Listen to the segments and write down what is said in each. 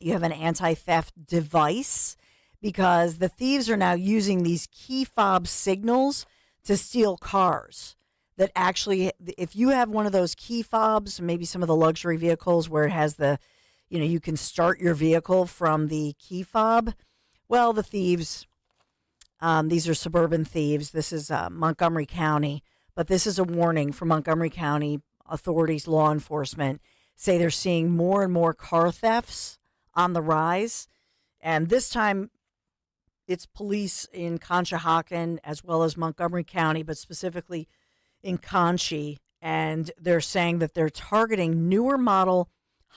You have an anti-theft device because the thieves are now using these key fob signals to steal cars. That actually, if you have one of those key fobs, maybe some of the luxury vehicles where it has you can start your vehicle from the key fob. Well, the thieves, these are suburban thieves. This is Montgomery County, but this is a warning for Montgomery County authorities, law enforcement, say they're seeing more and more car thefts on the rise. And this time it's police in Conshohocken as well as Montgomery County, but specifically in Conchie. And they're saying that they're targeting newer model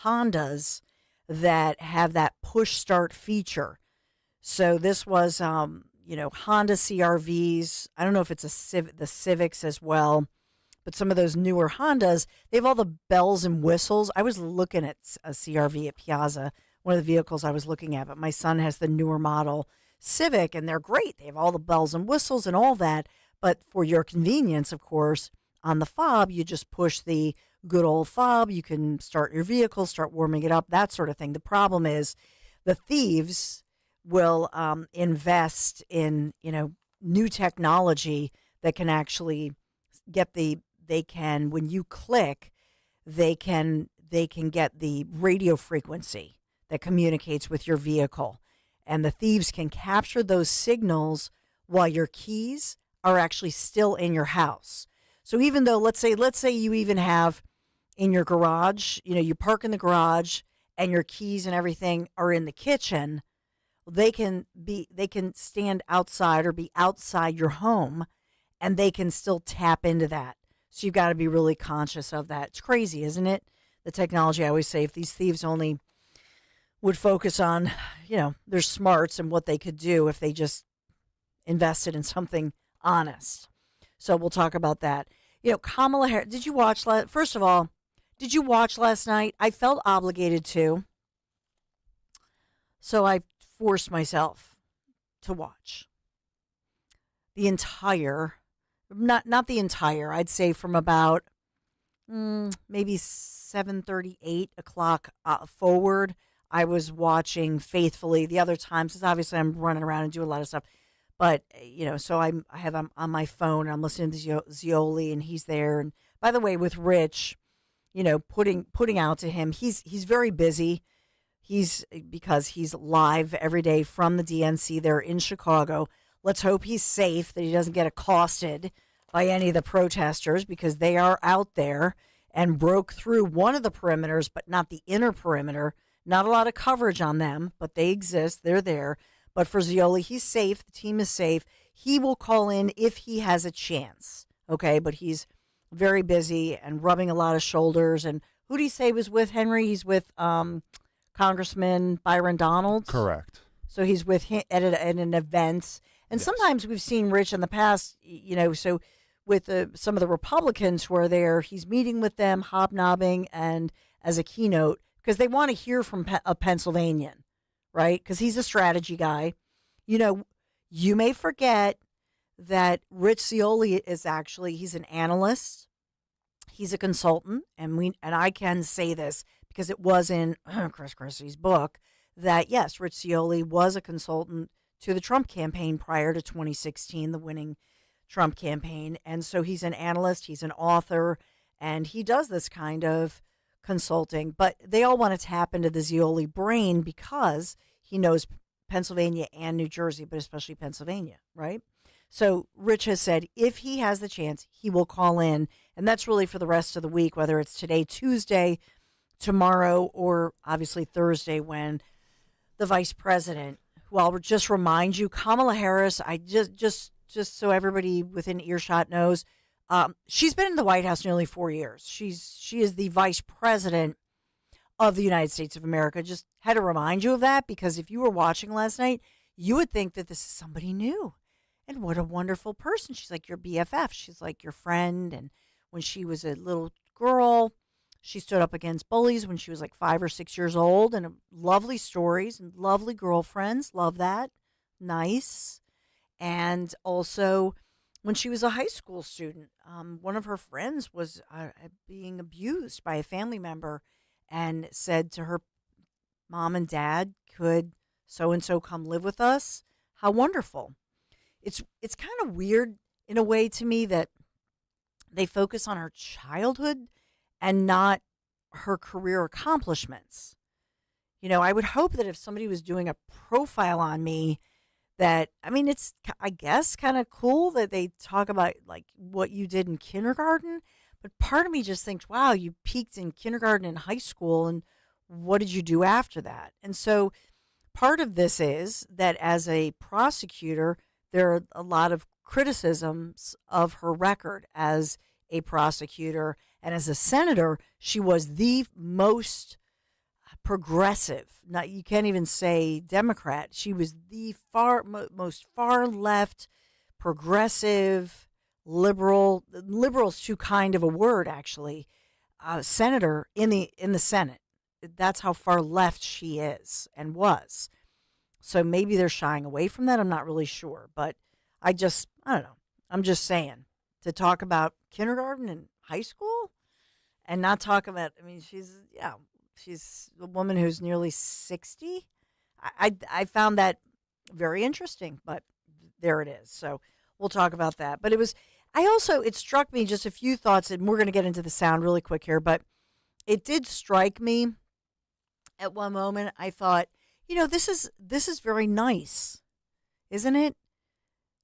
Hondas that have that push start feature. So this was, Honda CRVs. I don't know if it's the Civics as well, but some of those newer Hondas, they have all the bells and whistles. I was looking at a CRV at Piazza, one of the vehicles I was looking at, but my son has the newer model Civic, and they're great. They have all the bells and whistles and all that. But for your convenience, of course, on the fob, you just push the good old fob. You can start your vehicle, start warming it up, that sort of thing. The problem is the thieves will invest in, new technology that can actually get when you click, they can get the radio frequency that communicates with your vehicle. And the thieves can capture those signals while your keys are actually still in your house. So even though, let's say you even have in your garage, you park in the garage and your keys and everything are in the kitchen, they can stand outside or be outside your home and they can still tap into that. So you've got to be really conscious of that. It's crazy, isn't it? The technology, I always say, if these thieves only would focus on, their smarts and what they could do if they just invested in something honest. So we'll talk about that. Kamala Harris, did you watch first of all, did you watch last night? I felt obligated to. So I forced myself to watch the entire, not the entire, I'd say from about maybe 7:30, 8 o'clock forward. I was watching faithfully. The other times, because obviously I'm running around and doing a lot of stuff. But, so I have on my phone, I'm listening to Zioli, and he's there. And by the way, with Rich, putting out to him, he's very busy. Because he's live every day from the DNC there in Chicago. Let's hope he's safe, that he doesn't get accosted by any of the protesters, because they are out there and broke through one of the perimeters, but not the inner perimeter. Not a lot of coverage on them, but they exist. They're there. But for Zioli, he's safe. The team is safe. He will call in if he has a chance. Okay, but he's very busy and rubbing a lot of shoulders. And who did he say was with Henry? He's with Congressman Byron Donalds. Correct. So he's with him at an event. And sometimes we've seen Rich in the past, so with some of the Republicans who are there, he's meeting with them, hobnobbing, and as a keynote, because they want to hear from a Pennsylvanian, right? Because he's a strategy guy. You may forget that Rich Zioli is he's an analyst. He's a consultant, and I can say this because it was in Chris Christie's book that, yes, Rich Zioli was a consultant to the Trump campaign prior to 2016, the winning Trump campaign. And so he's an analyst, he's an author, and he does this kind of consulting. But they all want to tap into the Zioli brain because he knows Pennsylvania and New Jersey, but especially Pennsylvania, right? So Rich has said if he has the chance, he will call in. And that's really for the rest of the week, whether it's today, Tuesday, tomorrow, or obviously Thursday, when the vice president, who I'll just remind you, Kamala Harris, I just so everybody within earshot knows, she's been in the White House nearly 4 years. She is the vice president of the United States of America. Just had to remind you of that, because if you were watching last night, you would think that this is somebody new. And what a wonderful person. She's like your BFF. She's like your friend. And when she was a little girl, she stood up against bullies when she was like 5 or 6 years old, and lovely stories and lovely girlfriends. Love that. Nice. And also when she was a high school student, one of her friends was being abused by a family member, and said to her mom and dad, could so and so come live with us? How wonderful. It's kind of weird in a way to me that they focus on her childhood and not her career accomplishments. I would hope that if somebody was doing a profile on me, that, I mean, it's, I guess, kind of cool that they talk about like what you did in kindergarten, but part of me just thinks, wow, you peaked in kindergarten and high school, and what did you do after that? And so part of this is that as a prosecutor, there are a lot of criticisms of her record as a prosecutor, and as a senator, she was the most progressive. Not, you can't even say Democrat. She was the most far left, progressive, liberal. Liberal's too kind of a word, actually. Senator in the Senate. That's how far left she is and was. So maybe they're shying away from that. I'm not really sure, but I don't know. I'm just saying, to talk about kindergarten and high school and not talk about. I mean, she's a woman who's nearly 60. I found that very interesting, but there it is. So we'll talk about that. But it struck me just a few thoughts, and we're going to get into the sound really quick here, but it did strike me at one moment. I thought, this is very nice, isn't it?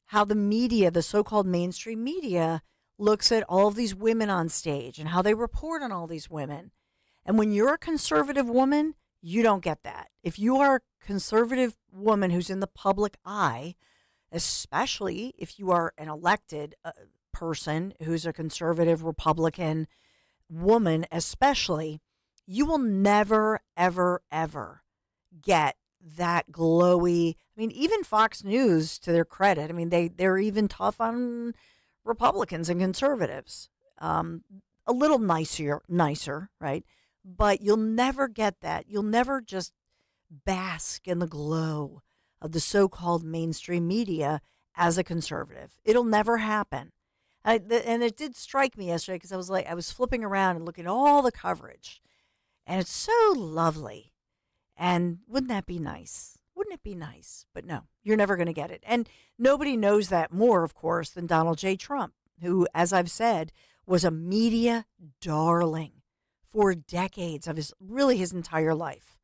How the media, the so-called mainstream media, looks at all of these women on stage and how they report on all these women. And when you're a conservative woman, you don't get that. If you are a conservative woman who's in the public eye, especially if you are an elected person who's a conservative Republican woman, especially, you will never, ever, ever get that glowy. I mean, even Fox News, to their credit, I mean, they're even tough on Republicans and conservatives. A little nicer, right? But you'll never get that. You'll never just bask in the glow of the so-called mainstream media as a conservative. It'll never happen. And it did strike me yesterday because I was flipping around and looking at all the coverage, and it's so lovely. And wouldn't that be nice? Wouldn't it be nice? But no, you're never going to get it. And nobody knows that more, of course, than Donald J. Trump, who, as I've said, was a media darling for decades of his entire life.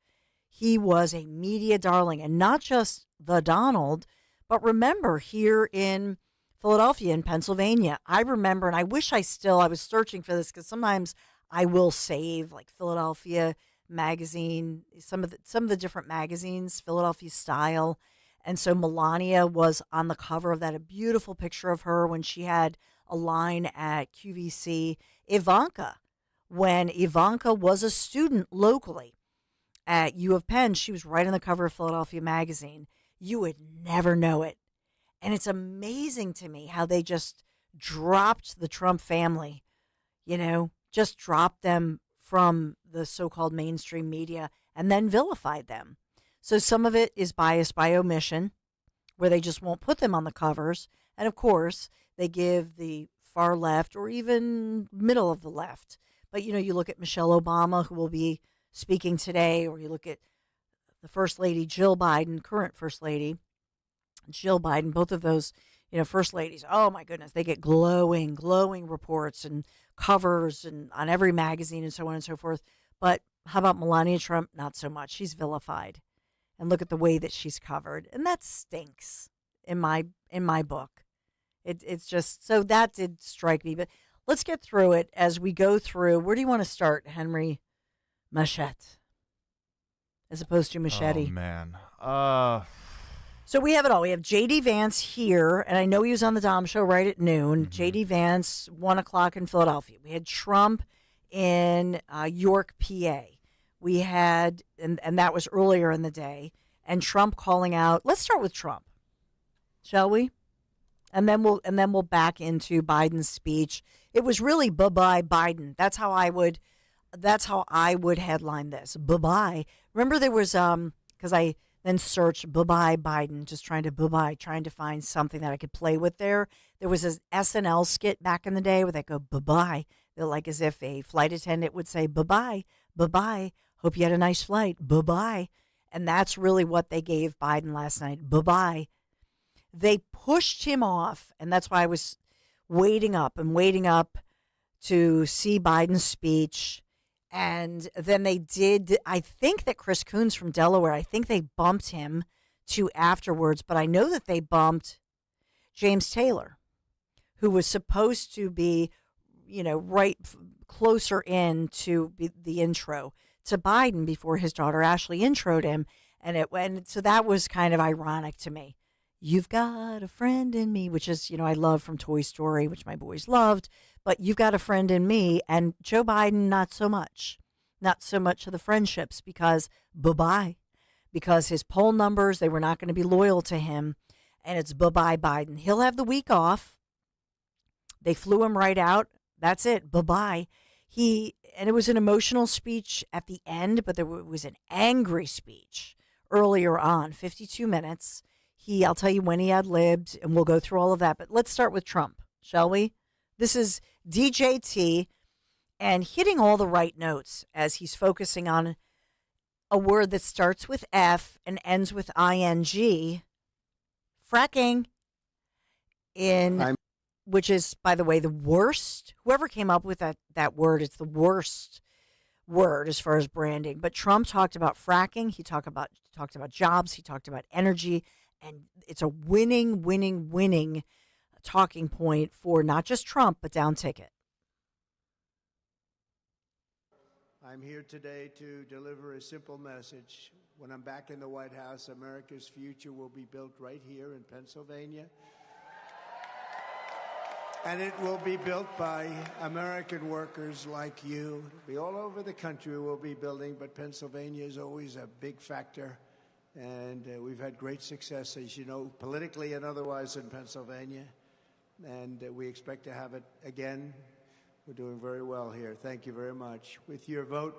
He was a media darling, and not just the Donald, but remember here in Philadelphia and Pennsylvania, I remember, and I wish I was searching for this because sometimes I will save like Philadelphia magazine, some of the different magazines, Philadelphia Style. And so Melania was on the cover of that, a beautiful picture of her when she had a line at QVC. When Ivanka was a student locally at U of Penn, she was right on the cover of Philadelphia magazine. You would never know it. And it's amazing to me how they just dropped the Trump family, just dropped them from the so-called mainstream media and then vilified them. So some of it is biased by omission, where they just won't put them on the covers. And of course, they give the far left or even middle of the left. But, you look at Michelle Obama, who will be speaking today, or you look at the First Lady, Jill Biden, current First Lady, Jill Biden, both of those, First Ladies, oh my goodness, they get glowing reports and covers and on every magazine and so on and so forth. But how about Melania Trump? Not so much. She's vilified. And look at the way that she's covered. And that stinks in my book. It's just, so that did strike me. But let's get through it as we go through. Where do you want to start, Henry Machette? As opposed to Machete. Oh, man. So we have it all. We have J.D. Vance here, and I know he was on the Dom Show right at noon. Mm-hmm. J.D. Vance, 1 o'clock in Philadelphia. We had Trump in York, PA. We had, and that was earlier in the day, and Trump calling out. Let's start with Trump, shall we? And then we'll back into Biden's speech. It was really bye-bye Biden. That's how I would headline this. Bye-bye. Remember there was because I then searched bye-bye Biden, just trying to find something that I could play with there. There was this SNL skit back in the day where they go bye-bye. They're like as if a flight attendant would say bye-bye, bye-bye, Hope you had a nice flight. Bye-bye. And that's really what they gave Biden last night. Bye-bye. They pushed him off, and that's why I was waiting up to see Biden's speech. And then they did, I think that Chris Coons from Delaware, I think they bumped him to afterwards, but I know that they bumped James Taylor, who was supposed to be, right closer in to be the intro to Biden before his daughter Ashley introed him. And so that was kind of ironic to me. You've got a friend in me, which is, I love from Toy Story, which my boys loved, but you've got a friend in me. And Joe Biden, not so much of the friendships because bye-bye, because his poll numbers, they were not going to be loyal to him. And it's bye-bye Biden. He'll have the week off. They flew him right out. That's it. Bye-bye. And it was an emotional speech at the end, but there was an angry speech earlier on, 52 minutes. I'll tell you when he ad-libbed, and we'll go through all of that. But let's start with Trump, shall we? This is DJT and hitting all the right notes as he's focusing on a word that starts with F and ends with ing, fracking, which is, by the way, the worst. Whoever came up with that word, it's the worst word as far as branding. But Trump talked about fracking. He talked about jobs. He talked about energy. And it's a winning talking point for not just Trump, but down ticket. I'm here today to deliver a simple message. When I'm back in the White House, America's future will be built right here in Pennsylvania. And it will be built by American workers like you. It'll be all over the country we'll be building, but Pennsylvania is always a big factor. And we've had great success, as you know, politically and otherwise in Pennsylvania. And we expect to have it again. We're doing very well here. Thank you very much. With your vote,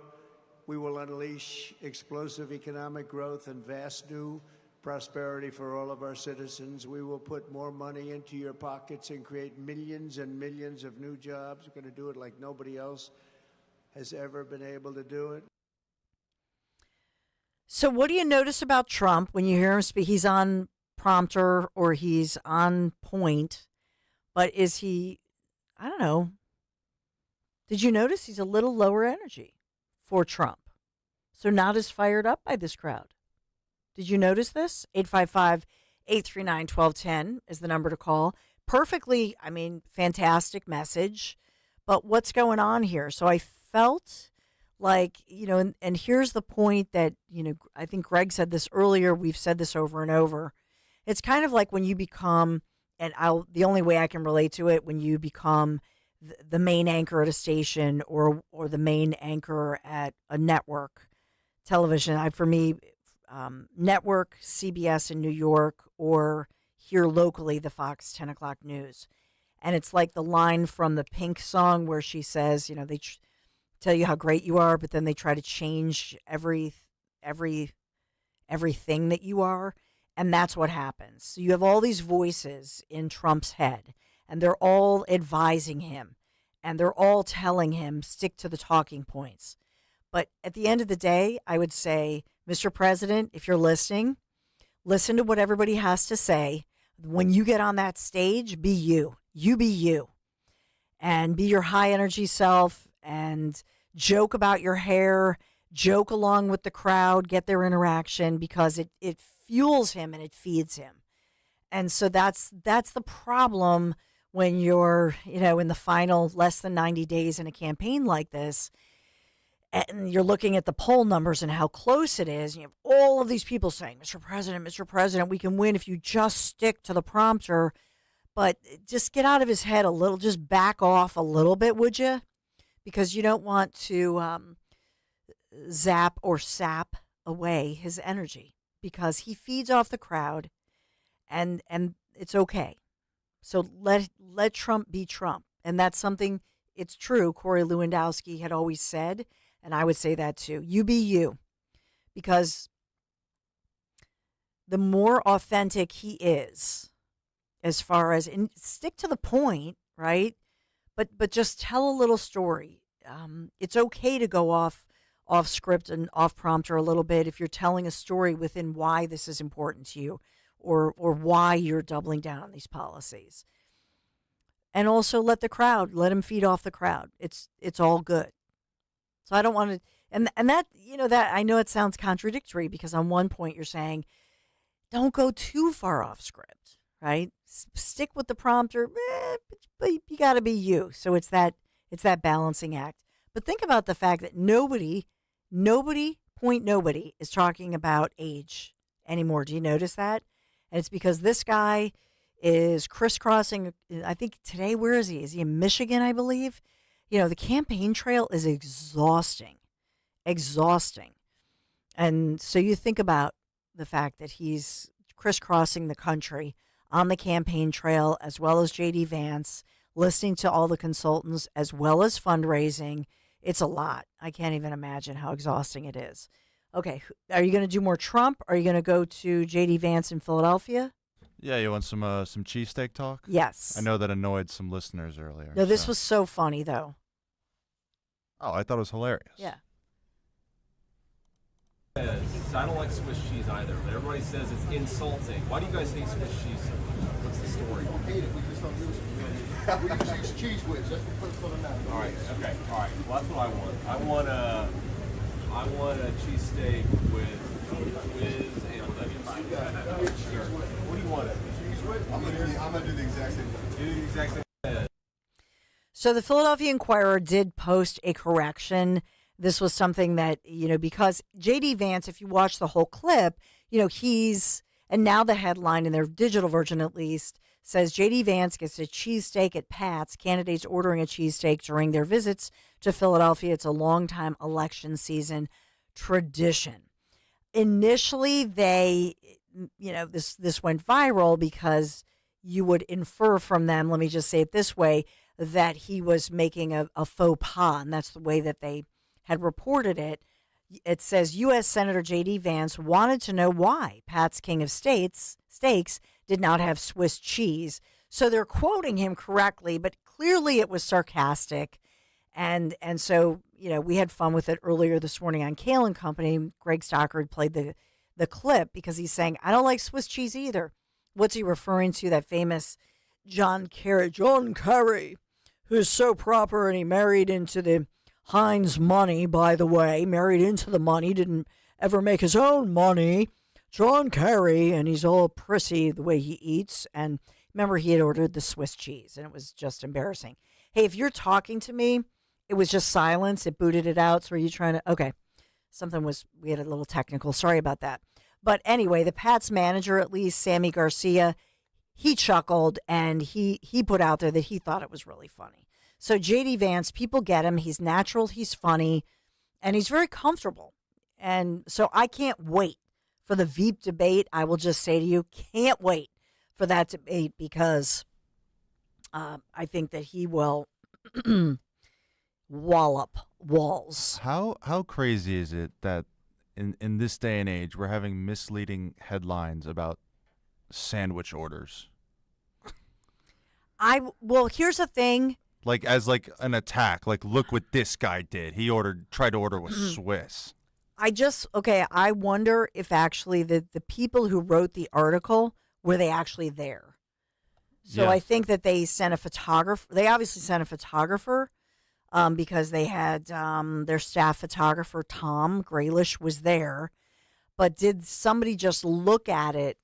we will unleash explosive economic growth and vast new prosperity for all of our citizens. We will put more money into your pockets and create millions and millions of new jobs. We're going to do it like nobody else has ever been able to do it. So what do you notice about Trump when you hear him speak? He's on prompter or he's on point, but is he, I don't know. Did you notice he's a little lower energy for Trump? So not as fired up by this crowd. Did you notice this? 855-839-1210 is the number to call. Perfectly, fantastic message. But what's going on here? So I felt like, and here's the point that, I think Greg said this earlier. We've said this over and over. It's kind of like when you become, the only way I can relate to it, when you become the main anchor at a station or the main anchor at a network television. For me, network, CBS in New York, or here locally, the Fox 10 o'clock news. And it's like the line from the Pink song where she says, they tell you how great you are, but then they try to change everything that you are. And that's what happens. So you have all these voices in Trump's head, and they're all advising him, and they're all telling him, stick to the talking points. But at the end of the day, I would say, Mr. President, if you're listening, listen to what everybody has to say. When you get on that stage, be you. You be you. And be your high energy self and joke about your hair, joke along with the crowd, get their interaction because it fuels him and it feeds him. And so that's the problem when you're, in the final less than 90 days in a campaign like this, and you're looking at the poll numbers and how close it is. And you have all of these people saying, Mr. President, we can win if you just stick to the prompter. But just get out of his head a little, just back off a little bit, would you? Because you don't want to zap or sap away his energy because he feeds off the crowd and it's okay. So let Trump be Trump. And that's something, it's true, Corey Lewandowski had always said, and I would say that too. You be you. Because the more authentic he is, as far as, and stick to the point, right? But just tell a little story. It's okay to go off off script and off prompter a little bit, if you're telling a story within why this is important to you or why you're doubling down on these policies. And also let him feed off the crowd. It's all good. So I don't want to, and that, that I know it sounds contradictory because on one point you're saying, don't go too far off script, right? Stick with the prompter, but you got to be you. So it's that balancing act. But think about the fact that nobody is talking about age anymore. Do you notice that? And it's because this guy is crisscrossing. I think today, where is he? Is he in Michigan, I believe? The campaign trail is exhausting. And so you think about the fact that he's crisscrossing the country on the campaign trail, as well as J.D. Vance, listening to all the consultants, as well as fundraising. It's a lot. I can't even imagine how exhausting it is. Okay, are you going to do more Trump? Are you going to go to J.D. Vance in Philadelphia? Yeah, you want some cheesesteak talk? Yes. I know that annoyed some listeners earlier. No, this was so funny, though. Oh, I thought it was hilarious. Yeah. I don't like Swiss cheese either, but everybody says it's insulting. Why do you guys hate Swiss cheese so much? What's the story? We don't hate it, we just don't use it. We just use cheese whiz. That's what puts on the mouth. All right, okay, all right. Well, that's what I want. I want a cheesesteak with whiz and onions. Sure. What do you want? Cheese whiz? I'm gonna do the exact same thing. Do the exact same. So the Philadelphia Inquirer did post a correction. This was something that, because J.D. Vance, if you watch the whole clip, and now the headline in their digital version at least says J.D. Vance gets a cheesesteak at Pat's, candidates ordering a cheesesteak during their visits to Philadelphia. It's a longtime election season tradition. Initially, this went viral because you would infer from them, let me just say it this way, that he was making a faux pas, and that's the way that they had reported it. It says U.S. Senator J.D. Vance wanted to know why Pat's King of Steaks did not have Swiss cheese. So they're quoting him correctly, but clearly it was sarcastic. And so, we had fun with it earlier this morning on Kale and Company. Greg Stockard played the clip because he's saying, I don't like Swiss cheese either. What's he referring to? That famous John Kerry, who's so proper, and he married into the Heinz money, by the way, married into the money, didn't ever make his own money. John Kerry, and he's all prissy the way he eats. And remember, he had ordered the Swiss cheese, and it was just embarrassing. Hey, if you're talking to me, it was just silence. It booted it out. So are you trying to? Okay. We had a little technical. Sorry about that. But anyway, the Pats manager, at least, Sammy Garcia, he chuckled, and he put out there that he thought it was really funny. So J.D. Vance, people get him. He's natural. He's funny, and he's very comfortable. And so I can't wait for the Veep debate. I will just say to you, can't wait for that debate because I think that he will wallop Walz. How crazy is it that in this day and age we're having misleading headlines about sandwich orders? Well, here's the thing. Like as like an attack. Like, look what this guy did. He tried to order with Swiss. I wonder if actually the people who wrote the article, were they actually there? So yeah. I think that they sent a photographer. They obviously sent a photographer because they had their staff photographer, Tom Graylish, was there. But did somebody just look at it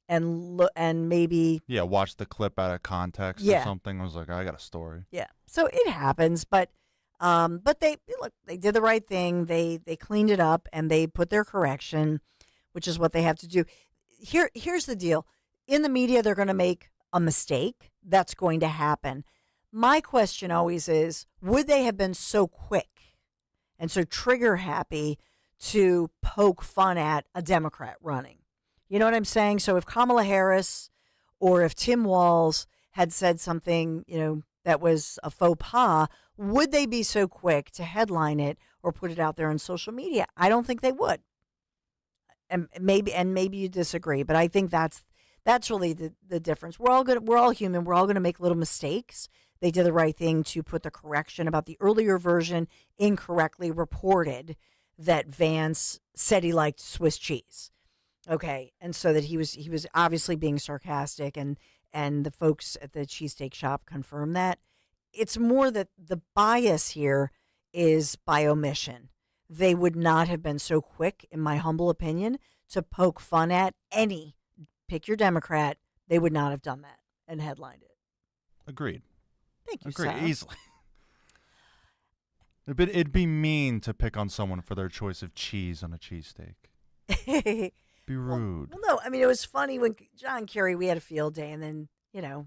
and maybe watch the clip out of context or something? I was like, I got a story. Yeah. So it happens, but they did the right thing. They cleaned it up and they put their correction, which is what they have to do. Here's the deal. In the media, they're going to make a mistake. That's going to happen. My question always is, would they have been so quick and so trigger happy to poke fun at a Democrat running? You know what I'm saying? So if Kamala Harris or if Tim Walz had said something, that was a faux pas, would they be so quick to headline it or put it out there on social media? I don't think they would. And maybe you disagree, but I think that's really the difference. We're all human. We're all going to make little mistakes. They did the right thing to put the correction about the earlier version incorrectly reported. that Vance said he liked Swiss cheese. Okay, and so that he was obviously being sarcastic, and the folks at the cheesesteak shop confirmed that. It's more that the bias here is by omission. They would not have been so quick, in my humble opinion, to poke fun at any, pick your Democrat. They would not have done that and headlined it. Agreed. Thank you, Agreed. Sal. Easily. It'd be mean to pick on someone for their choice of cheese on a cheesesteak. Be rude. Well, no, I mean, it was funny when John Kerry, we had a field day, and then,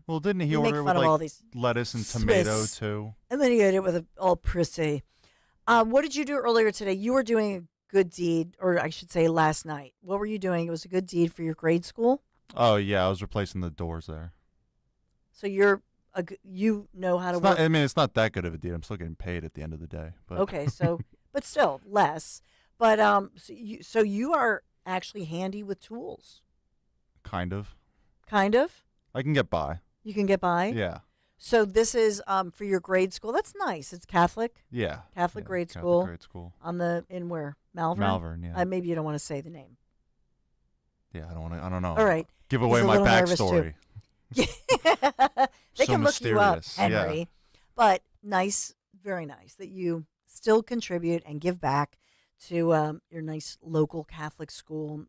Well, didn't he you make order it fun with of all like these lettuce and Swiss. tomato too? And then he ate it with all prissy. What did you do earlier today? You were doing a good deed, or I should say last night. What were you doing? It was a good deed for your grade school? Oh yeah, I was replacing the doors there. So you know how to It's work. not, I mean, it's not that good of a deed. I'm still getting paid at the end of the day. But Okay, so but still less. But so you are actually handy with tools. kind of. Kind of. I can get by. You can get by. Yeah. So this is for your grade school. That's nice. It's Catholic. Yeah. Catholic Yeah, grade Catholic school. grade school. In where? Malvern. Malvern. Yeah. Maybe you don't want to say the name. Yeah. I don't know. All right. Give He's away a my little nervous, too. backstory. They So can look you up, mysterious. Yeah. Henry. But nice, very nice that you still contribute and give back to your nice local Catholic school.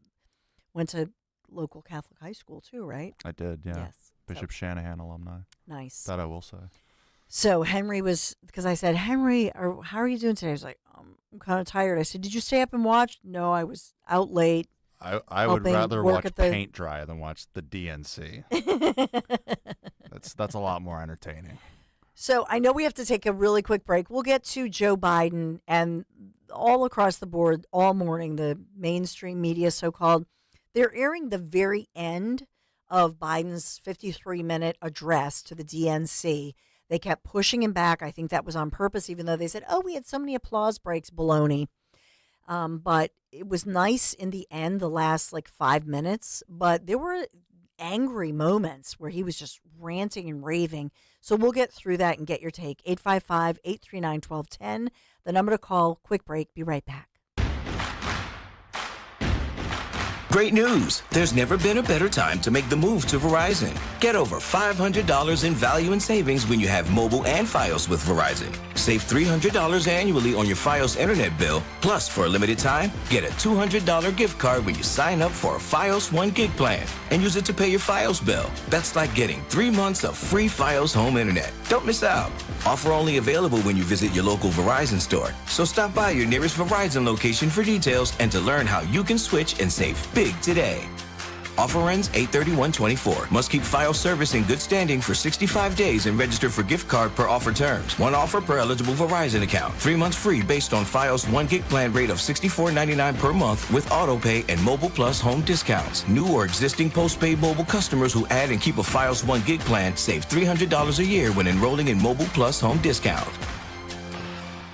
Went to local Catholic high school too, right? I did. Yeah. Yes. Bishop Shanahan alumni. Nice. That I will say. So Henry was, because I said, Henry, how are you doing today? He was like, I'm kind of tired. I said, did you stay up and watch? No, I was out late. I would helping rather work watch at the- paint dry than watch the DNC. That's a lot more entertaining. So I know we have to take a really quick break. We'll get to Joe Biden, and all across the board, all morning, the mainstream media, so-called, they're airing the very end of Biden's 53-minute address to the DNC. They kept pushing him back. I think that was on purpose, even though they said, we had so many applause breaks, baloney. But it was nice in the end, the last 5 minutes. But there were angry moments where he was just ranting and raving. So we'll get through that and get your take. 855-839-1210. The number to call. Quick break. Be right back. Great news! There's never been a better time to make the move to Verizon. Get over $500 in value and savings when you have mobile and Fios with Verizon. Save $300 annually on your Fios internet bill. Plus, for a limited time, get a $200 gift card when you sign up for a Fios 1 gig plan and use it to pay your Fios bill. That's like getting 3 months of free Fios home internet. Don't miss out. Offer only available when you visit your local Verizon store. So stop by your nearest Verizon location for details and to learn how you can switch and save big today. Offer ends 8/31/24. Must keep Fios service in good standing for 65 days and register for gift card per offer terms. One offer per eligible Verizon account. 3 months free based on Fios 1 gig plan rate of $64.99 per month with auto pay and Mobile Plus home discounts. New or existing postpaid mobile customers who add and keep a Fios 1 gig plan save $300 a year when enrolling in Mobile Plus home discount.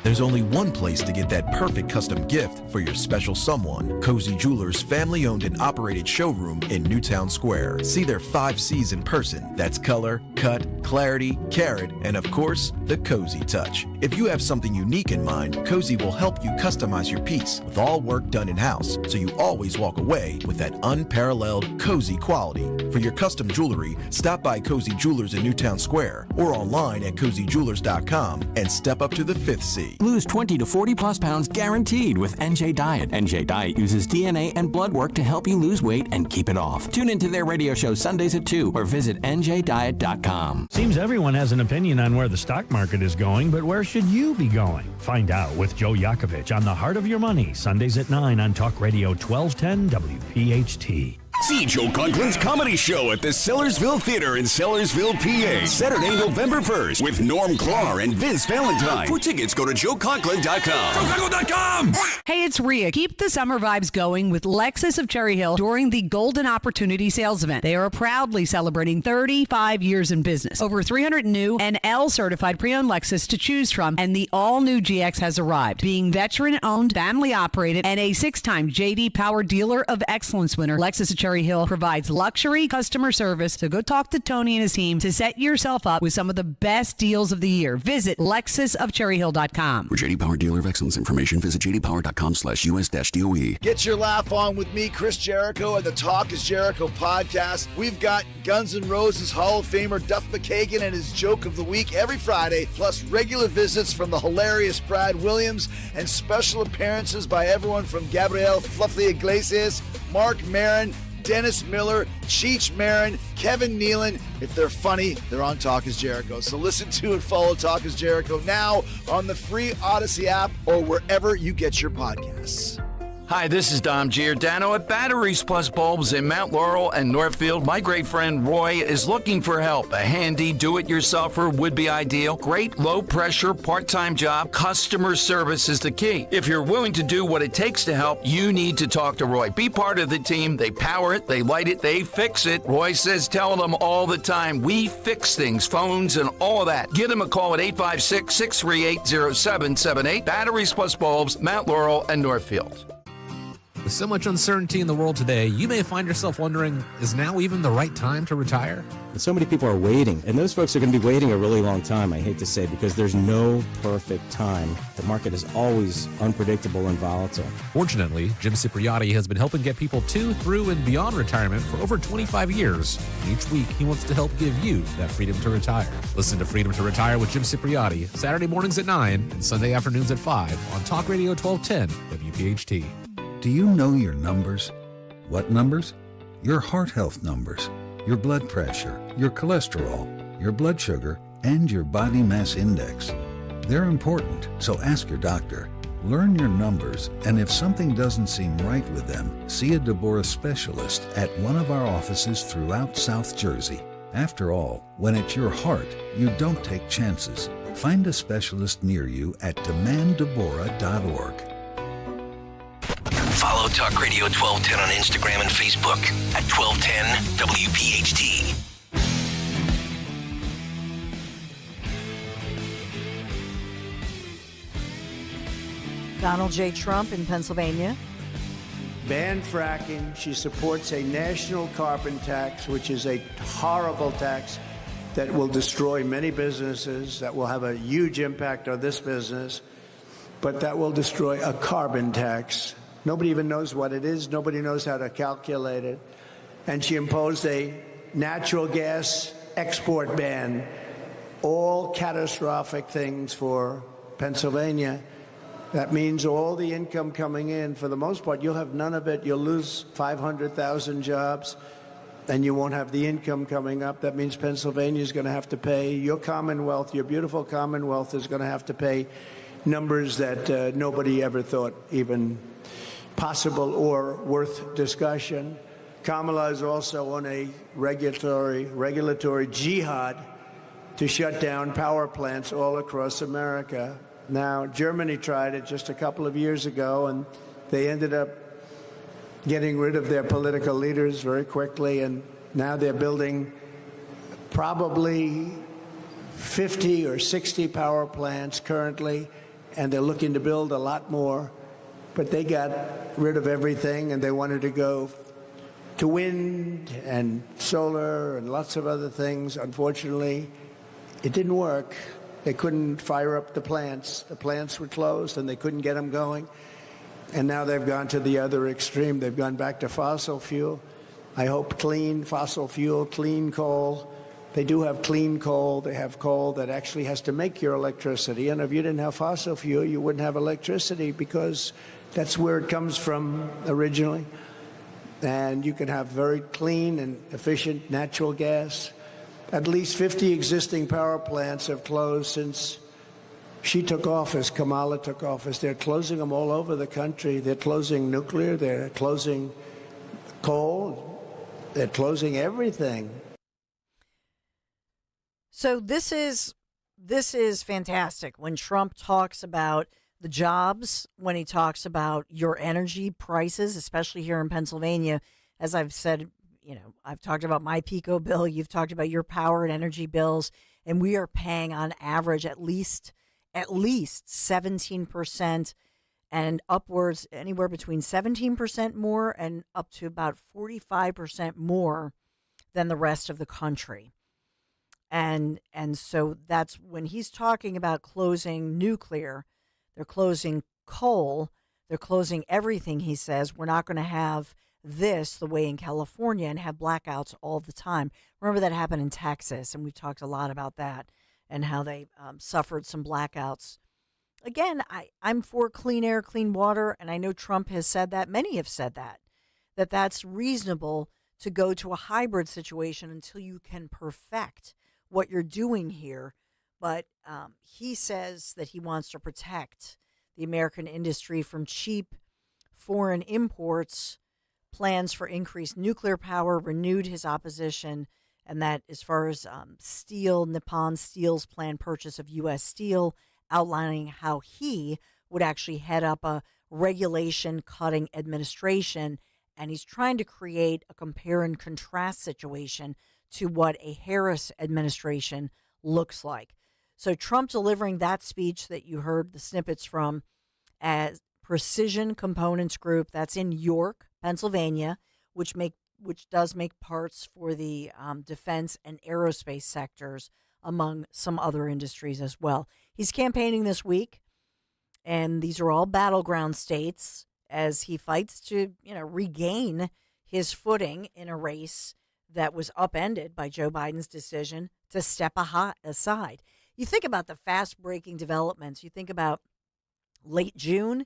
There's only one place to get that perfect custom gift for your special someone. Cozy Jewelers' family-owned and operated showroom in Newtown Square. See their 5 C's in person. That's color, cut, clarity, carat, and of course, the Cozy touch. If you have something unique in mind, Cozy will help you customize your piece with all work done in-house, so you always walk away with that unparalleled Cozy quality. For your custom jewelry, stop by Cozy Jewelers in Newtown Square or online at cozyjewelers.com and step up to the 5th C. Lose 20 to 40 plus pounds guaranteed with NJ Diet. NJ Diet uses DNA and blood work to help you lose weight and keep it off. Tune into their radio show Sundays at 2 or visit njdiet.com. Seems everyone has an opinion on where the stock market is going, but where should you be going? Find out with Joe Yakovich on The Heart of Your Money, Sundays at 9 on Talk Radio 1210 WPHT. See Joe Conklin's comedy show at the Sellersville Theater in Sellersville, PA. Saturday, November 1st with Norm Clark and Vince Valentine. For tickets, go to joeconklin.com. JoeConklin.com! Hey, it's Rhea. Keep the summer vibes going with Lexus of Cherry Hill during the Golden Opportunity Sales Event. They are proudly celebrating 35 years in business. Over 300 new and L-certified pre-owned Lexus to choose from, and the all-new GX has arrived. Being veteran-owned, family-operated, and a 6-time J.D. Power Dealer of Excellence winner, Lexus of Cherry Cherry Hill provides luxury customer service. So go talk to Tony and his team to set yourself up with some of the best deals of the year. Visit LexusofCherryHill.com. For JD Power Dealer of Excellence information, visit jdpower.com/US-DOE. Get your laugh on with me, Chris Jericho, and the Talk is Jericho podcast. We've got Guns N' Roses Hall of Famer Duff McKagan and his joke of the week every Friday, plus regular visits from the hilarious Brad Williams and special appearances by everyone from Gabrielle Fluffy Iglesias, Mark Maron, Dennis Miller, Cheech Marin, Kevin Nealon. If they're funny, they're on Talk is Jericho. So listen to and follow Talk is Jericho now on the free Odyssey app or wherever you get your podcasts. Hi, this is Dom Giordano at Batteries Plus Bulbs in Mount Laurel and Northfield. My great friend Roy is looking for help. A handy do-it-yourselfer would be ideal. Great low-pressure part-time job. Customer service is the key. If you're willing to do what it takes to help, you need to talk to Roy. Be part of the team. They power it, they light it, they fix it. Roy says tell them all the time, we fix things, phones and all of that. Give them a call at 856-638-0778. Batteries Plus Bulbs, Mount Laurel and Northfield. With so much uncertainty in the world today, you may find yourself wondering, is now even the right time to retire? And so many people are waiting, and those folks are going to be waiting a really long time, I hate to say, because there's no perfect time. The market is always unpredictable and volatile. Fortunately, Jim Cipriotti has been helping get people to, through, and beyond retirement for over 25 years. Each week, he wants to help give you that freedom to retire. Listen to Freedom to Retire with Jim Cipriotti, Saturday mornings at 9 and Sunday afternoons at 5 on Talk Radio 1210 WPHT. Do you know your numbers? What numbers? Your heart health numbers, your blood pressure, your cholesterol, your blood sugar, and your body mass index. They're important, so ask your doctor. Learn your numbers, and if something doesn't seem right with them, see a Deborah specialist at one of our offices throughout South Jersey. After all, when it's your heart, you don't take chances. Find a specialist near you at demanddeborah.org. Follow Talk Radio 1210 on Instagram and Facebook at 1210 WPHT. Donald J. Trump in Pennsylvania. Ban fracking. She supports a national carbon tax, which is a horrible tax that will destroy many businesses, that will have a huge impact on this business, but that will destroy a carbon tax. Nobody even knows what it is. Nobody knows how to calculate it. And she imposed a natural gas export ban. All catastrophic things for Pennsylvania. That means all the income coming in, for the most part, you'll have none of it. You'll lose 500,000 jobs, and you won't have the income coming up. That means Pennsylvania is going to have to pay. Your Commonwealth, your beautiful Commonwealth, is going to have to pay numbers that nobody ever thought even possible or worth discussion. Kamala is also on a regulatory jihad to shut down power plants all across America. Now, Germany tried it just a couple of years ago, and they ended up getting rid of their political leaders very quickly, and now they're building probably 50 or 60 power plants currently, and they're looking to build a lot more. But they got rid of everything, and they wanted to go to wind and solar and lots of other things. Unfortunately, it didn't work. They couldn't fire up the plants. The plants were closed, and they couldn't get them going. And now they've gone to the other extreme. They've gone back to fossil fuel. I hope clean fossil fuel, clean coal. They do have clean coal. They have coal that actually has to make your electricity. And if you didn't have fossil fuel, you wouldn't have electricity, because that's where it comes from originally. And you can have very clean and efficient natural gas. At least 50 existing power plants have closed since she took office, Kamala took office. They're closing them all over the country. They're closing nuclear. They're closing coal. They're closing everything. So this is fantastic when Trump talks about the jobs, when he talks about your energy prices, especially here in Pennsylvania. As I've said, I've talked about my PICO bill. You've talked about your power and energy bills, and we are paying on average at least 17%. and upwards anywhere between 17% more and up to about 45% more than the rest of the country. And so that's when he's talking about closing nuclear, they're closing coal, they're closing everything, he says. We're not going to have this the way in California and have blackouts all the time. Remember that happened in Texas, and we've talked a lot about that and how they suffered some blackouts. Again, I'm for clean air, clean water, and I know Trump has said that. Many have said that that's reasonable to go to a hybrid situation until you can perfect what you're doing here. But he says that he wants to protect the American industry from cheap foreign imports, plans for increased nuclear power, renewed his opposition, and that as far as steel, Nippon Steel's planned purchase of U.S. steel, outlining how he would actually head up a regulation-cutting administration, and he's trying to create a compare and contrast situation to what a Harris administration looks like. So Trump delivering that speech that you heard the snippets from as Precision Components Group, that's in York, Pennsylvania, which does make parts for the defense and aerospace sectors, among some other industries as well. He's campaigning this week, and these are all battleground states as he fights to, regain his footing in a race that was upended by Joe Biden's decision to step aside. You think about the fast-breaking developments. You think about late June,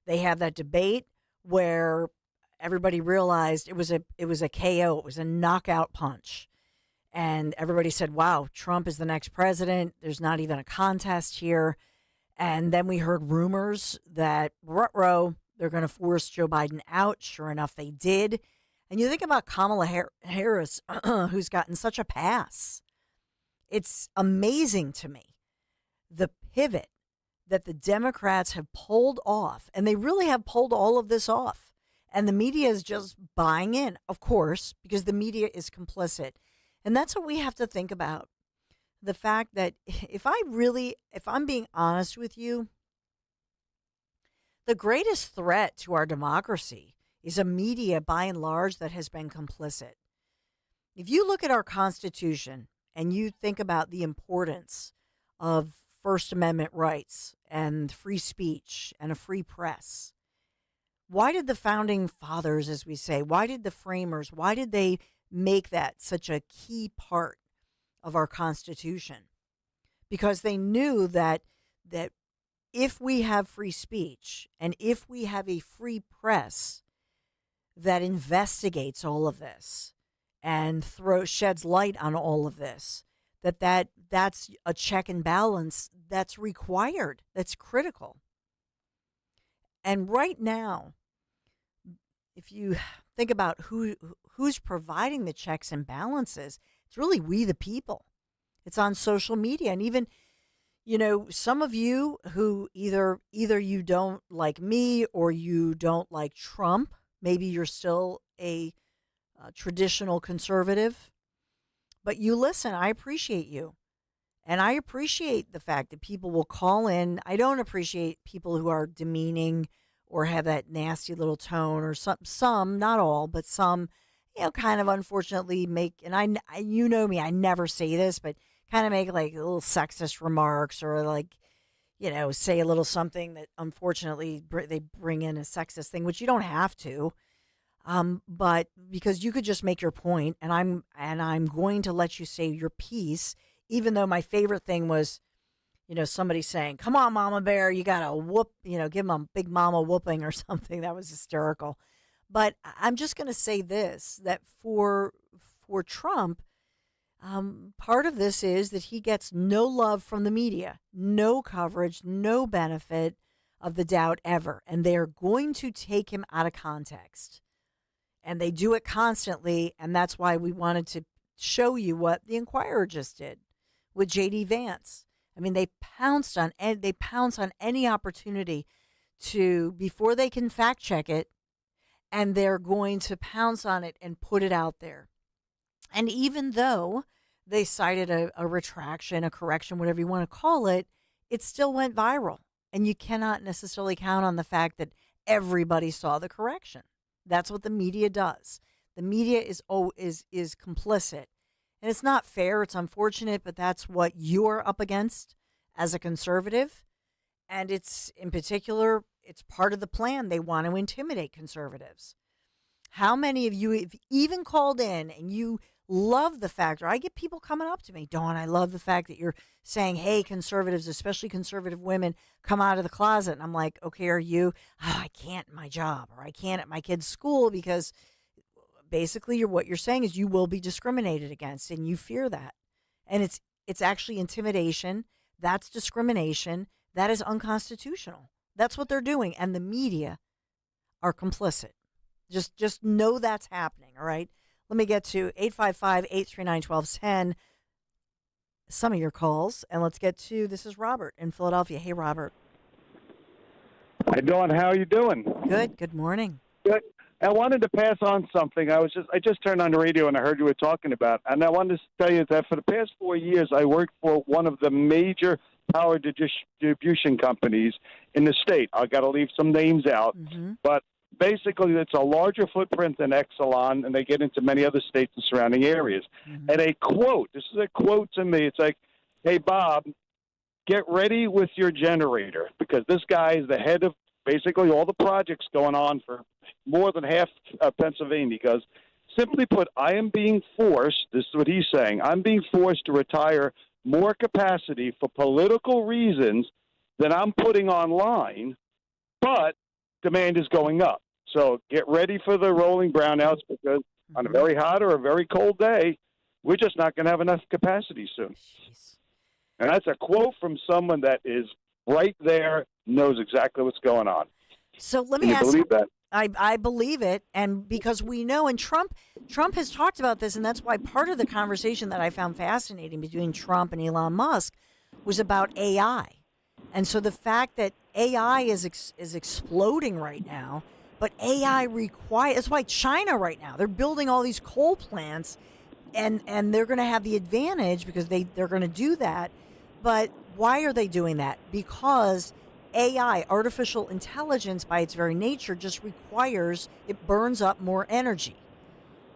they have that debate where everybody realized it was a KO, it was a knockout punch. And everybody said, wow, Trump is the next president. There's not even a contest here. And then we heard rumors that, they're going to force Joe Biden out. Sure enough, they did. And you think about Kamala Harris, who's gotten such a pass. It's amazing to me, the pivot that the Democrats have pulled off. And they really have pulled all of this off. And the media is just buying in, of course, because the media is complicit. And that's what we have to think about. The fact that if I'm being honest with you, the greatest threat to our democracy is a media, by and large, that has been complicit. If you look at our Constitution and you think about the importance of First Amendment rights and free speech and a free press, why did the founding fathers, as we say, why did the framers, why did they make that such a key part of our Constitution? Because they knew that if we have free speech and if we have a free press that investigates all of this and sheds light on all of this, that's a check and balance that's required, that's critical. And right now, if you think about who's providing the checks and balances, it's really we the people. It's on social media. And even, some of you who either you don't like me or you don't like Trump, maybe you're still a traditional conservative, but you listen. I appreciate you. And I appreciate the fact that people will call in. I don't appreciate people who are demeaning or have that nasty little tone, or some, not all, but some, kind of unfortunately make, and I you know me, I never say this, but kind of make like little sexist remarks or like, say a little something that unfortunately they bring in a sexist thing, which you don't have to. But because you could just make your point, and I'm going to let you say your piece, even though my favorite thing was, somebody saying, "Come on, Mama Bear, you gotta whoop," give him a big mama whooping or something. That was hysterical. But I'm just going to say this, that for Trump, part of this is that he gets no love from the media, no coverage, no benefit of the doubt ever. And they are going to take him out of context. And they do it constantly. And that's why we wanted to show you what the Inquirer just did with J.D. Vance. I mean, they pounce on any opportunity to, before they can fact check it, and they're going to pounce on it and put it out there. And even though they cited a retraction, a correction, whatever you want to call it, it still went viral. And you cannot necessarily count on the fact that everybody saw the correction. That's what the media does. The media is complicit. And it's not fair. It's unfortunate, but that's what you're up against as a conservative. And it's, in particular, it's part of the plan. They want to intimidate conservatives. How many of you have even called in and you love the fact, or I get people coming up to me, Dawn, I love the fact that you're saying, hey, conservatives, especially conservative women, come out of the closet. And I'm like, okay, are you, I can't at my job, or I can't at my kid's school, because basically what you're saying is you will be discriminated against, and you fear that. And it's actually intimidation. That's discrimination. That is unconstitutional. That's what they're doing. And the media are complicit. Just know that's happening, all right? Let me get to 855-839-1210, some of your calls. And let's get to, this is Robert in Philadelphia. Hey, Robert. Hi, Dawn. How are you doing? Good. Good morning. Good. I wanted to pass on something. I just turned on the radio and I heard you were talking about, and I wanted to tell you that for the past 4 years, I worked for one of the major power distribution companies in the state. I got to leave some names out, but basically it's a larger footprint than Exelon, and they get into many other states and surrounding areas. And a quote, this is a quote to me, it's like, hey, Bob, get ready with your generator, because this guy is the head of basically all the projects going on for more than half of Pennsylvania. He goes, simply put, I am being forced, this is what he's saying, I'm being forced to retire more capacity for political reasons than I'm putting online, but demand is going up. So get ready for the rolling brownouts, because on a very hot or a very cold day, we're just not going to have enough capacity soon. Jeez. And that's a quote from someone that is right there, knows exactly what's going on. So let me Can you ask. believe that? I believe it, and because we know, and Trump has talked about this, and that's why part of the conversation that I found fascinating between Trump and Elon Musk was about AI. And so the fact that AI is exploding right now, but AI that's why China right now, they're building all these coal plants, and they're going to have the advantage because they're going to do that. But why are they doing that? Because AI, artificial intelligence, by its very nature, just requires, it burns up more energy.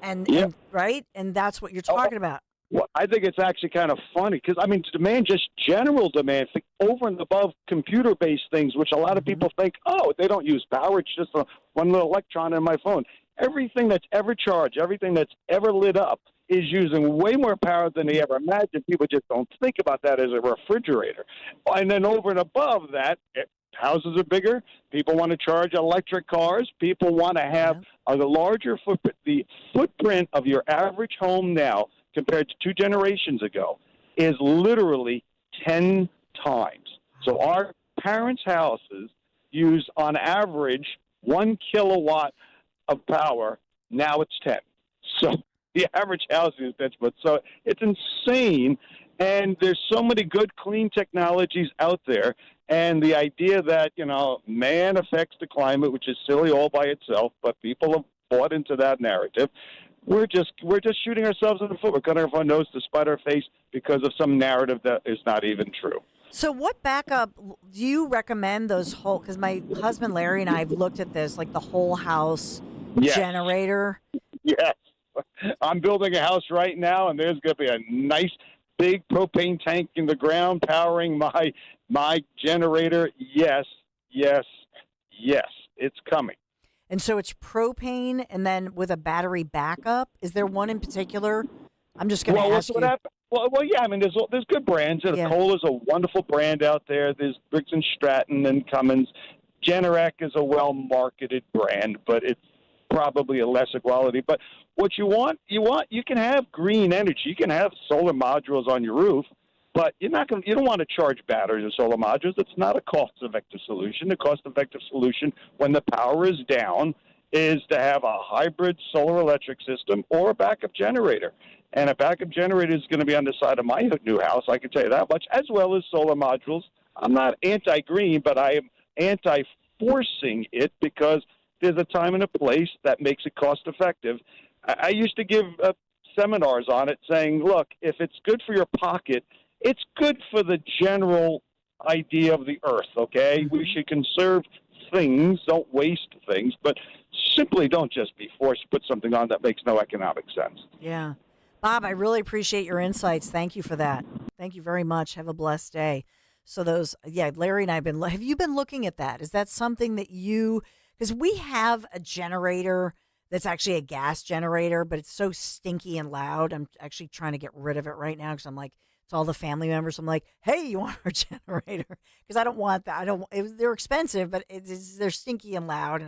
And right? And that's what you're talking about. Well, I think it's actually kind of funny because, I mean, demand, just general demand, over and above computer-based things, which a lot of people think, oh, they don't use power. It's just one little electron in my phone. Everything that's ever charged, everything that's ever lit up is using way more power than they ever imagined. People just don't think about that as a refrigerator. And then over and above that, houses are bigger. People want to charge electric cars. People want to have a larger footprint. The footprint of your average home now compared to 2 generations ago is literally 10 times. So our parents' houses use, on average, 1 kilowatt of power. Now it's 10. So the average house is 10. So it's insane. And there's so many good, clean technologies out there. And the idea that, man affects the climate, which is silly all by itself, but people have bought into that narrative. We're just shooting ourselves in the foot. We're cutting our nose to spite our face because of some narrative that is not even true. So what backup do you recommend those whole, because my husband Larry and I have looked at this, like the whole house generator? Yes. I'm building a house right now, and there's going to be a nice big propane tank in the ground powering my generator. Yes. It's coming. And so it's propane and then with a battery backup. Is there one in particular? I'm just going to ask you. Well, yeah. I mean, there's good brands. Kohler is a wonderful brand out there. There's Briggs & Stratton and Cummins. Generac is a well-marketed brand, but it's probably a lesser quality. But what you can have green energy. You can have solar modules on your roof, but you don't want to charge batteries or solar modules. It's not a cost-effective solution. The cost-effective solution when the power is down is to have a hybrid solar electric system or a backup generator. And a backup generator is going to be on the side of my new house, I can tell you that much, as well as solar modules. I'm not anti-green, but I am anti-forcing it because there's a time and a place that makes it cost-effective. I used to give seminars on it saying, look, if it's good for your pocket, it's good for the general idea of the earth, okay? We should conserve things, don't waste things, but simply don't just be forced to put something on that makes no economic sense. Yeah. Bob, I really appreciate your insights. Thank you for that. Thank you very much. Have a blessed day. So Larry and I have you been looking at that? Is that something that because we have a generator that's actually a gas generator, but it's so stinky and loud. I'm actually trying to get rid of it right now because I'm like, it's all the family members. I'm like, hey, you want our generator? Because I don't want that. They're expensive, but they're stinky and loud.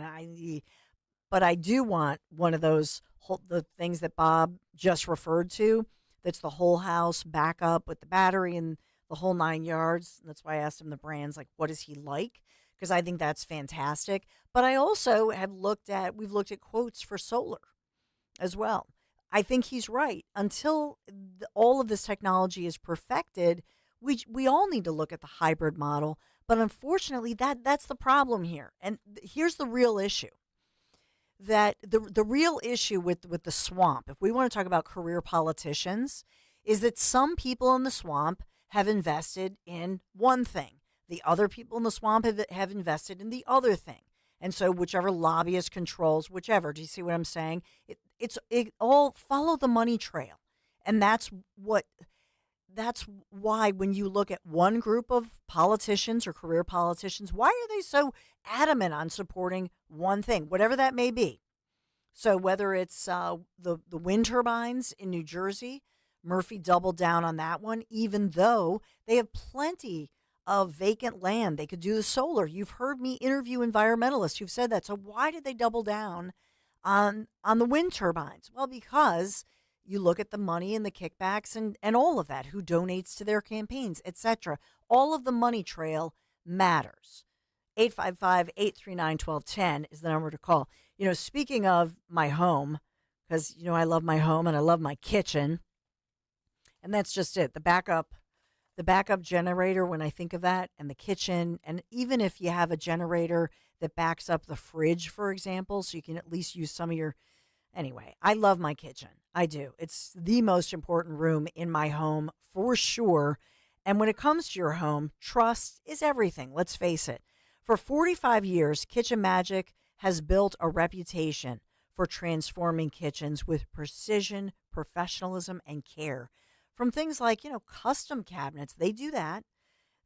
But I do want one of those, the things that Bob just referred to. That's the whole house backup with the battery and the whole 9 yards. And that's why I asked him the brands, like, what does he like? Because I think that's fantastic. But I also we've looked at quotes for solar as well. I think he's right. Until all of this technology is perfected, we all need to look at the hybrid model. But unfortunately, that's the problem here. And here's the real issue. That the real issue with the swamp, if we want to talk about career politicians, is that some people in the swamp have invested in one thing. The other people in the swamp have invested in the other thing. And so whichever lobbyist controls whichever. Do you see what I'm saying? It all follow the money trail. And that's why when you look at one group of politicians or career politicians, why are they so adamant on supporting one thing, whatever that may be? So whether it's the wind turbines in New Jersey, Murphy doubled down on that one, even though they have plenty of vacant land. They could do the solar. You've heard me interview environmentalists who've said that. So why did they double down on the wind turbines? Well, because you look at the money and the kickbacks and all of that, who donates to their campaigns, etc. All of the money trail matters. 855-839-1210 is the number to call. Speaking of my home, because, I love my home and I love my kitchen. And that's just it. The backup generator, when I think of that, and the kitchen, and even if you have a generator that backs up the fridge, for example, so you can at least use some of your... Anyway, I love my kitchen. I do. It's the most important room in my home for sure. And when it comes to your home, trust is everything. Let's face it. For 45 years, Kitchen Magic has built a reputation for transforming kitchens with precision, professionalism, and care. From things like, custom cabinets, they do that.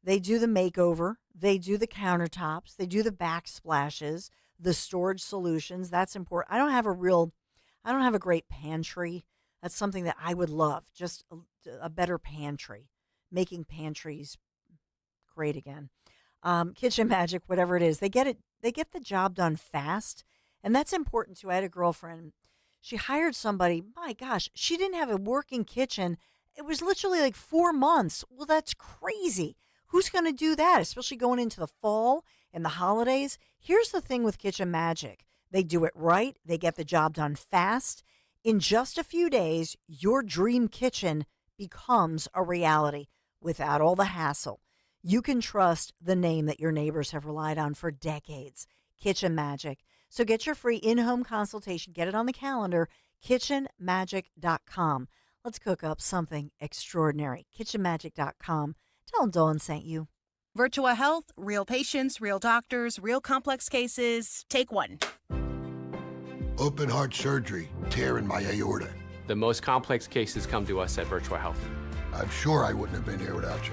They do the makeover. They do the countertops. They do the backsplashes, the storage solutions. That's important. I don't have a great pantry. That's something that I would love, just a better pantry, making pantries great again. Kitchen Magic, whatever it is, they get the job done fast. And that's important too. I had a girlfriend, she hired somebody, my gosh, she didn't have a working kitchen. It was literally like 4 months. Well, that's crazy. Who's going to do that, especially going into the fall and the holidays? Here's the thing with Kitchen Magic. They do it right. They get the job done fast. In just a few days, your dream kitchen becomes a reality without all the hassle. You can trust the name that your neighbors have relied on for decades, Kitchen Magic. So get your free in-home consultation. Get it on the calendar, kitchenmagic.com. Let's cook up something extraordinary. kitchenmagic.com. Tell them Dawn sent you. Virtua Health, real patients, real doctors, real complex cases. Take one. Open heart surgery, tear in my aorta. The most complex cases come to us at Virtua Health. I'm sure I wouldn't have been here without you.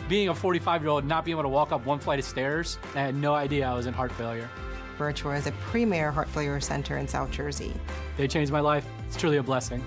Being a 45-year-old, not being able to walk up one flight of stairs, I had no idea I was in heart failure. Virtua is a premier heart failure center in South Jersey. They changed my life. It's truly a blessing.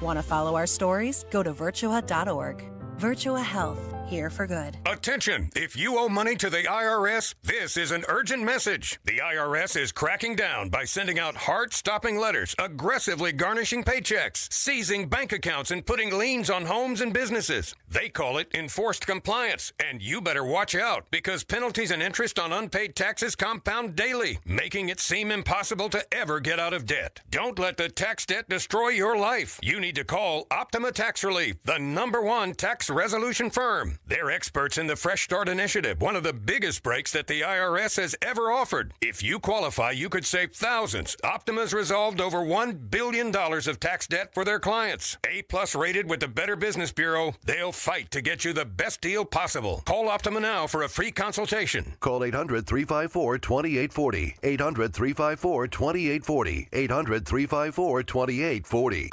Want to follow our stories? Go to virtua.org. Virtua Health, here for good. Attention! If you owe money to the IRS, this is an urgent message. The IRS is cracking down by sending out heart-stopping letters, aggressively garnishing paychecks, seizing bank accounts, and putting liens on homes and businesses. They call it enforced compliance, and you better watch out because penalties and interest on unpaid taxes compound daily, making it seem impossible to ever get out of debt. Don't let the tax debt destroy your life. You need to call Optima Tax Relief, the #1 tax resolution firm. Optimum. They're experts in the Fresh Start Initiative, one of the biggest breaks that the IRS has ever offered. If you qualify, you could save thousands. Optima's resolved over $1 billion of tax debt for their clients. A-plus rated with the Better Business Bureau, they'll fight to get you the best deal possible. Call Optima now for a free consultation. Call 800-354-2840. 800-354-2840. 800-354-2840.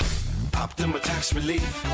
Optima Tax Relief.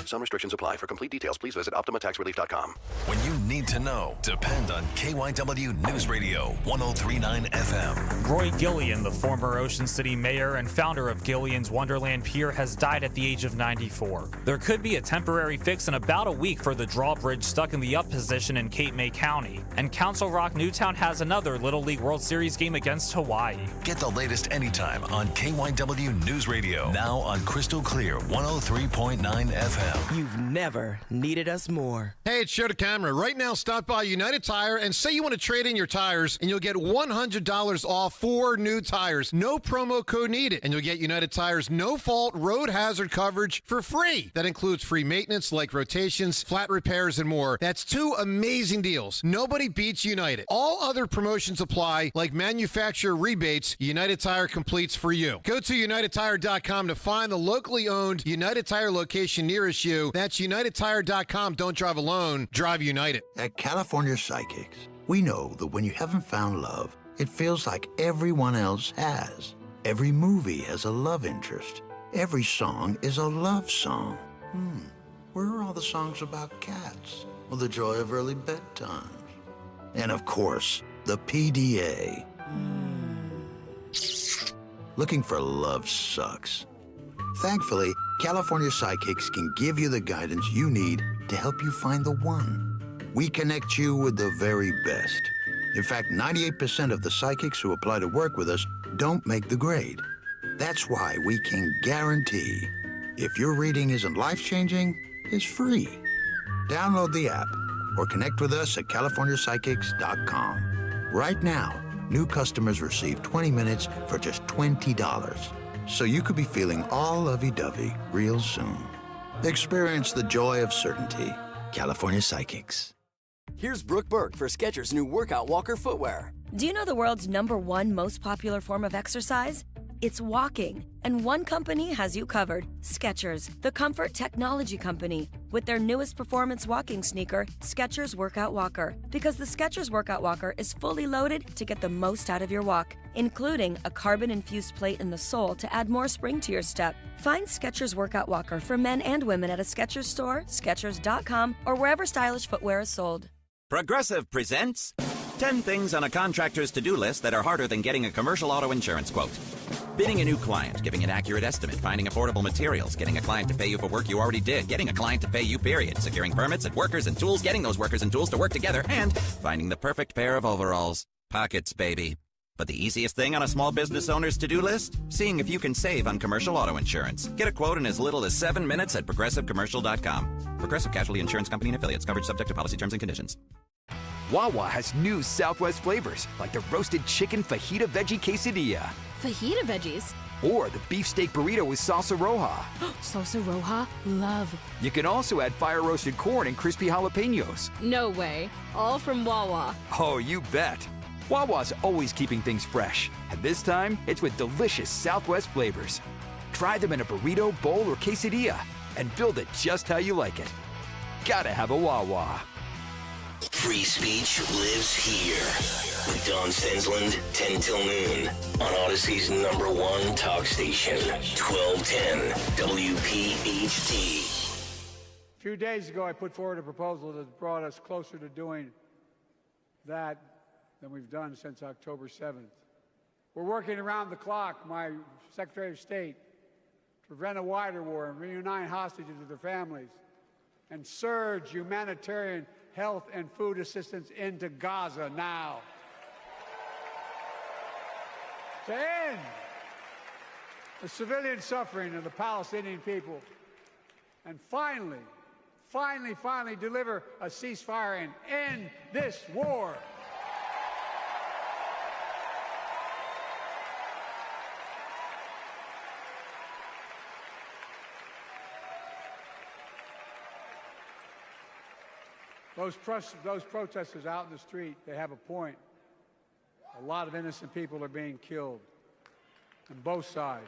Some restrictions apply. For complete details, please visit OptimaTaxRelief.com. When you need to know, depend on KYW News Radio 103.9 FM. Roy Gillian, the former Ocean City mayor and founder of Gillian's Wonderland Pier, has died at the age of 94. There could be a temporary fix in about a week for the drawbridge stuck in the up position in Cape May County. And Council Rock Newtown has another Little League World Series game against Hawaii. Get the latest anytime on KYW News Radio. Now on Crystal Clear 103.9 FM. You've never needed us more. Hey, it's Joe DeCamera. Right now, stop by United Tire and say you want to trade in your tires, and you'll get $100 off 4 new tires. No promo code needed. And you'll get United Tire's no-fault road hazard coverage for free. That includes free maintenance like rotations, flat repairs, and more. That's 2 amazing deals. Nobody beats United. All other promotions apply, like manufacturer rebates. United Tire completes for you. Go to UnitedTire.com to find the locally owned United Tire location nearest you. That's UnitedTire.com. Don't drive alone. Drive United. At California Psychics, we know that when you haven't found love, it feels like everyone else has. Every movie has a love interest. Every song is a love song. Where are all the songs about cats? Or the joy of early bedtimes? And of course, the PDA. Looking for love sucks. Thankfully, California Psychics can give you the guidance you need to help you find the one. We connect you with the very best. In fact, 98% of the psychics who apply to work with us don't make the grade. That's why we can guarantee if your reading isn't life-changing, it's free. Download the app or connect with us at CaliforniaPsychics.com. Right now, new customers receive 20 minutes for just $20. So you could be feeling all lovey-dovey real soon. Experience the joy of certainty. California Psychics. Here's Brooke Burke for Skechers' new Workout Walker footwear. Do you know the world's #1 most popular form of exercise? It's walking. And one company has you covered. Skechers, the comfort technology company, with their newest performance walking sneaker, Skechers Workout Walker. Because the Skechers Workout Walker is fully loaded to get the most out of your walk, including a carbon-infused plate in the sole to add more spring to your step. Find Skechers Workout Walker for men and women at a Skechers store, Skechers.com, or wherever stylish footwear is sold. Progressive presents 10 things on a contractor's to-do list that are harder than getting a commercial auto insurance quote. Bidding a new client, giving an accurate estimate, finding affordable materials, getting a client to pay you for work you already did, getting a client to pay you, period, securing permits and workers and tools, getting those workers and tools to work together, and finding the perfect pair of overalls. Pockets, baby. But the easiest thing on a small business owner's to-do list? Seeing if you can save on commercial auto insurance. Get a quote in as little as 7 minutes at ProgressiveCommercial.com. Progressive Casualty Insurance Company and Affiliates. Coverage subject to policy terms and conditions. Wawa has new Southwest flavors, like the roasted chicken fajita veggie quesadilla. Fajita veggies? Or the beefsteak burrito with salsa roja. Salsa roja? Love. You can also add fire-roasted corn and crispy jalapenos. No way. All from Wawa. Oh, you bet. Wawa's always keeping things fresh. And this time, it's with delicious Southwest flavors. Try them in a burrito, bowl, or quesadilla, and build it just how you like it. Gotta have a Wawa. Free speech lives here with Don Stensland, 10 till noon on Odyssey's #1 talk station, 1210 WPHT. A few days ago, I put forward a proposal that brought us closer to doing that than we've done since October 7th. We're working around the clock, my Secretary of State, to prevent a wider war and reunite hostages with their families and surge humanitarian health and food assistance into Gaza now. To end the civilian suffering of the Palestinian people. And finally deliver a ceasefire and end this war. Those protesters out in the street, they have a point. A lot of innocent people are being killed on both sides.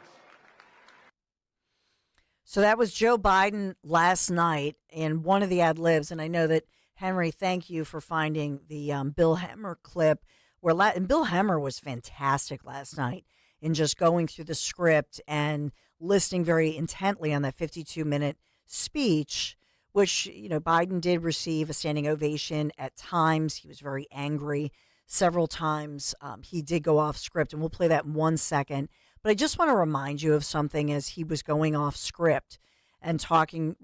So that was Joe Biden last night in one of the ad libs. And I know that, Henry, thank you for finding the Bill Hemmer clip. And Bill Hemmer was fantastic last night in just going through the script and listening very intently on that 52-minute speech, which, Biden did receive a standing ovation at times. He was very angry several times. He did go off script, and we'll play that in 1 second. But I just want to remind you of something as he was going off script and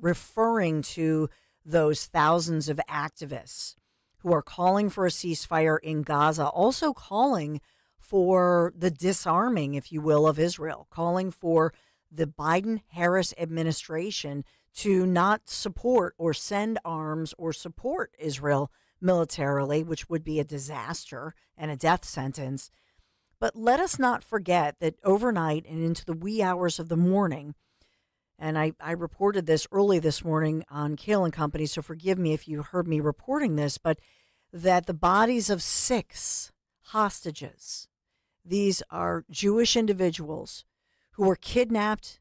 referring to those thousands of activists who are calling for a ceasefire in Gaza, also calling for the disarming, if you will, of Israel, calling for the Biden-Harris administration to not support or send arms or support Israel militarily, which would be a disaster and a death sentence. But let us not forget that overnight and into the wee hours of the morning, and I reported this early this morning on Kale and Company, so forgive me if you heard me reporting this, but that the bodies of 6 hostages, these are Jewish individuals who were kidnapped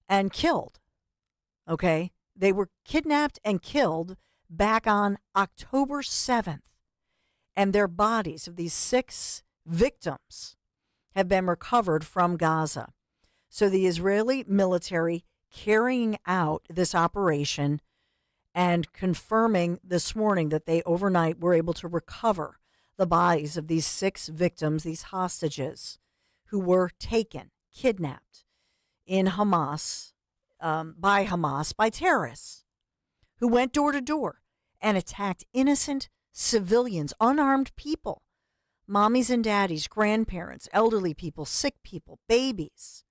and killed, okay? They were kidnapped and killed back on October 7th, and their bodies of these 6 victims have been recovered from Gaza. So the Israeli military carrying out this operation and confirming this morning that they overnight were able to recover the bodies of these 6 victims, these hostages who were taken, kidnapped in Hamas, by terrorists who went door to door and attacked innocent civilians, unarmed people, mommies and daddies, grandparents, elderly people, sick people, babies.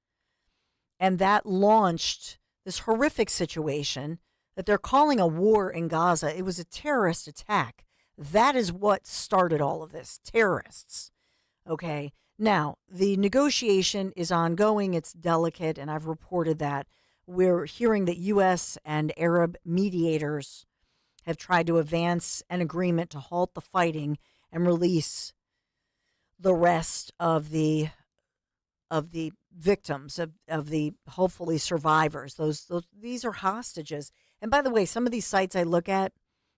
And that launched this horrific situation that they're calling a war in Gaza. It was a terrorist attack. That is what started all of this, terrorists. Okay. Now, the negotiation is ongoing. It's delicate, and I've reported that. We're hearing that U.S. and Arab mediators have tried to advance an agreement to halt the fighting and release the rest of the victims, of the hopefully survivors. These are hostages. And by the way, some of these sites I look at,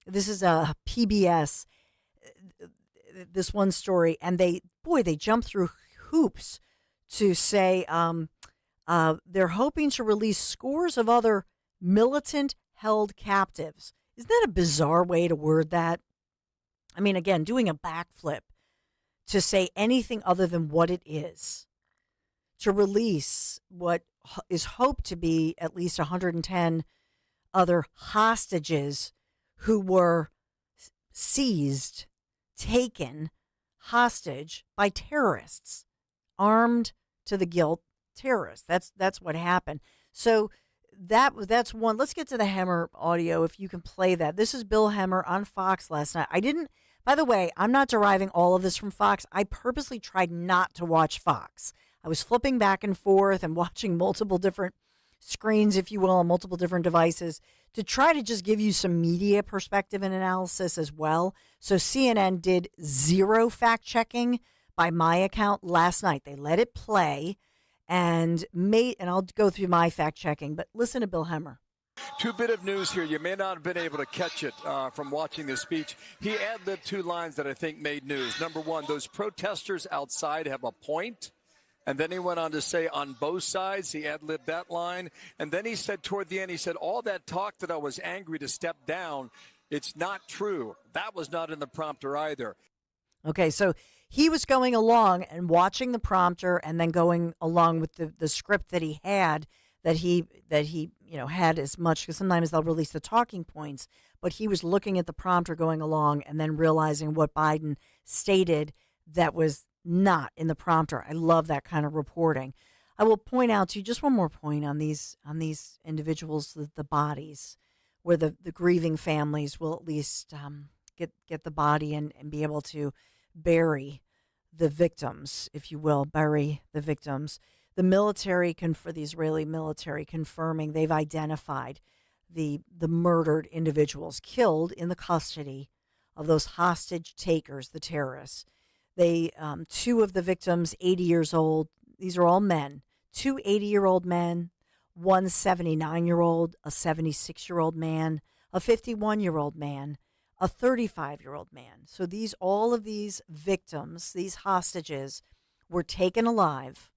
this is a PBS, this one story, and they jump through hoops to say they're hoping to release scores of other militant held captives. Isn't that a bizarre way to word that? I mean, again, doing a backflip to say anything other than what it is, to release what is hoped to be at least 110 other hostages who were seized, taken hostage by terrorists, armed to the gilt terrorists. That's what happened. So that's one. Let's get to the Hemmer audio if you can play that. This is Bill Hemmer on Fox last night. By the way, I'm not deriving all of this from Fox. I purposely tried not to watch Fox. I was flipping back and forth and watching multiple different screens, if you will, on multiple different devices to try to just give you some media perspective and analysis as well. So CNN did 0 fact checking by my account last night. They let it play and I'll go through my fact checking, but listen to Bill Hemmer. Two bit of news here. You may not have been able to catch it from watching the speech. He ad-libbed 2 lines that I think made news. Number one, those protesters outside have a point. And then he went on to say on both sides, he ad-libbed that line. And then he said toward the end, he said, all that talk that I was angry to step down, it's not true. That was not in the prompter either. Okay, so he was going along and watching the prompter and then going along with the script that he had, that he had as much, because sometimes they'll release the talking points, but he was looking at the prompter going along and then realizing what Biden stated that was not in the prompter. I love that kind of reporting. I will point out to you just one more point on these individuals, the bodies, where the grieving families will at least get the body and be able to bury the victims, if you will, bury the victims. The military, for the Israeli military, confirming they've identified the murdered individuals killed in the custody of those hostage takers, the terrorists. They, two of the victims, 80 years old. These are all men. 2 80-year-old men, one 79-year-old, a 76-year-old man, a 51-year-old man, a 35-year-old man. So all of these victims, these hostages, were taken alive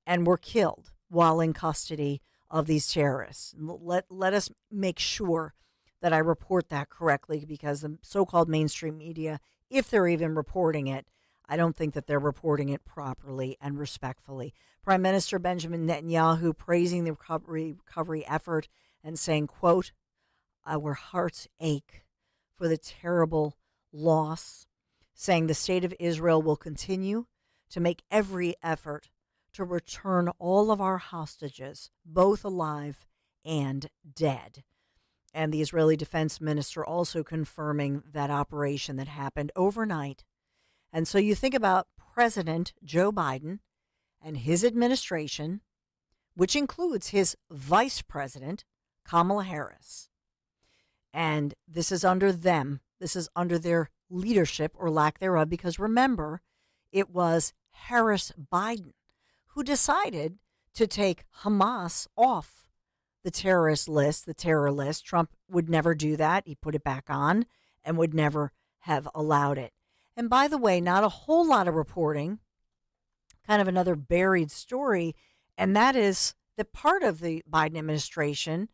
and were killed while in custody of these terrorists. Let us make sure that I report that correctly, because the so-called mainstream media, if they're even reporting it, I don't think that they're reporting it properly and respectfully. Prime Minister Benjamin Netanyahu praising the recovery effort and saying, quote, "Our hearts ache for the terrible loss," saying the state of Israel will continue to make every effort to return all of our hostages, both alive and dead. And the Israeli defense minister also confirming that operation that happened overnight. And so you think about President Joe Biden and his administration, which includes his vice president, Kamala Harris. And this is under them. This is under their leadership or lack thereof, because remember, it was Harris Biden who decided to take Hamas off the terrorist list, the terror list. Trump would never do that. He put it back on and would never have allowed it. And by the way, not a whole lot of reporting, kind of another buried story, and that is that part of the Biden administration,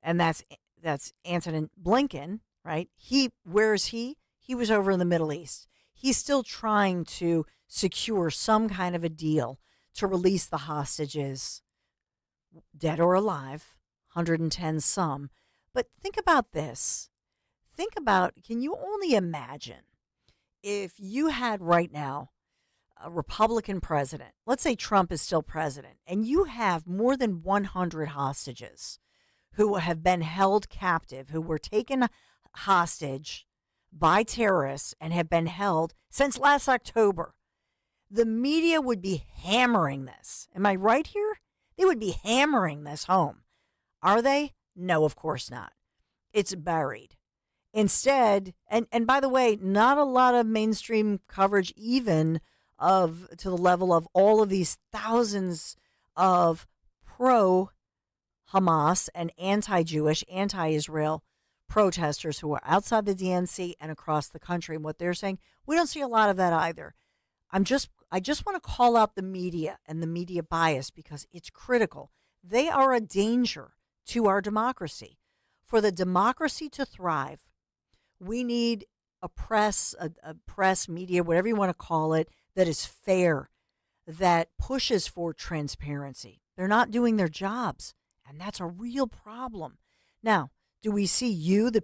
and that's Antony Blinken, right? Where is he? He was over in the Middle East. He's still trying to secure some kind of a deal to release the hostages, dead or alive, 110 some. But think about this. Can you only imagine if you had right now a Republican president, let's say Trump is still president, and you have more than 100 hostages who have been held captive, who were taken hostage by terrorists and have been held since last October. The media would be hammering this. Am I right here? They would be hammering this home. Are they? No, of course not. It's buried. Instead, and by the way, not a lot of mainstream coverage even to the level of all of these thousands of pro-Hamas and anti-Jewish, anti-Israel protesters who are outside the DNC and across the country. And what they're saying, we don't see a lot of that either. I just want to call out the media and the media bias, because it's critical. They are a danger to our democracy. For the democracy to thrive, we need a press, media, whatever you want to call it, that is fair, that pushes for transparency. They're not doing their jobs, and that's a real problem. Now, do we see we the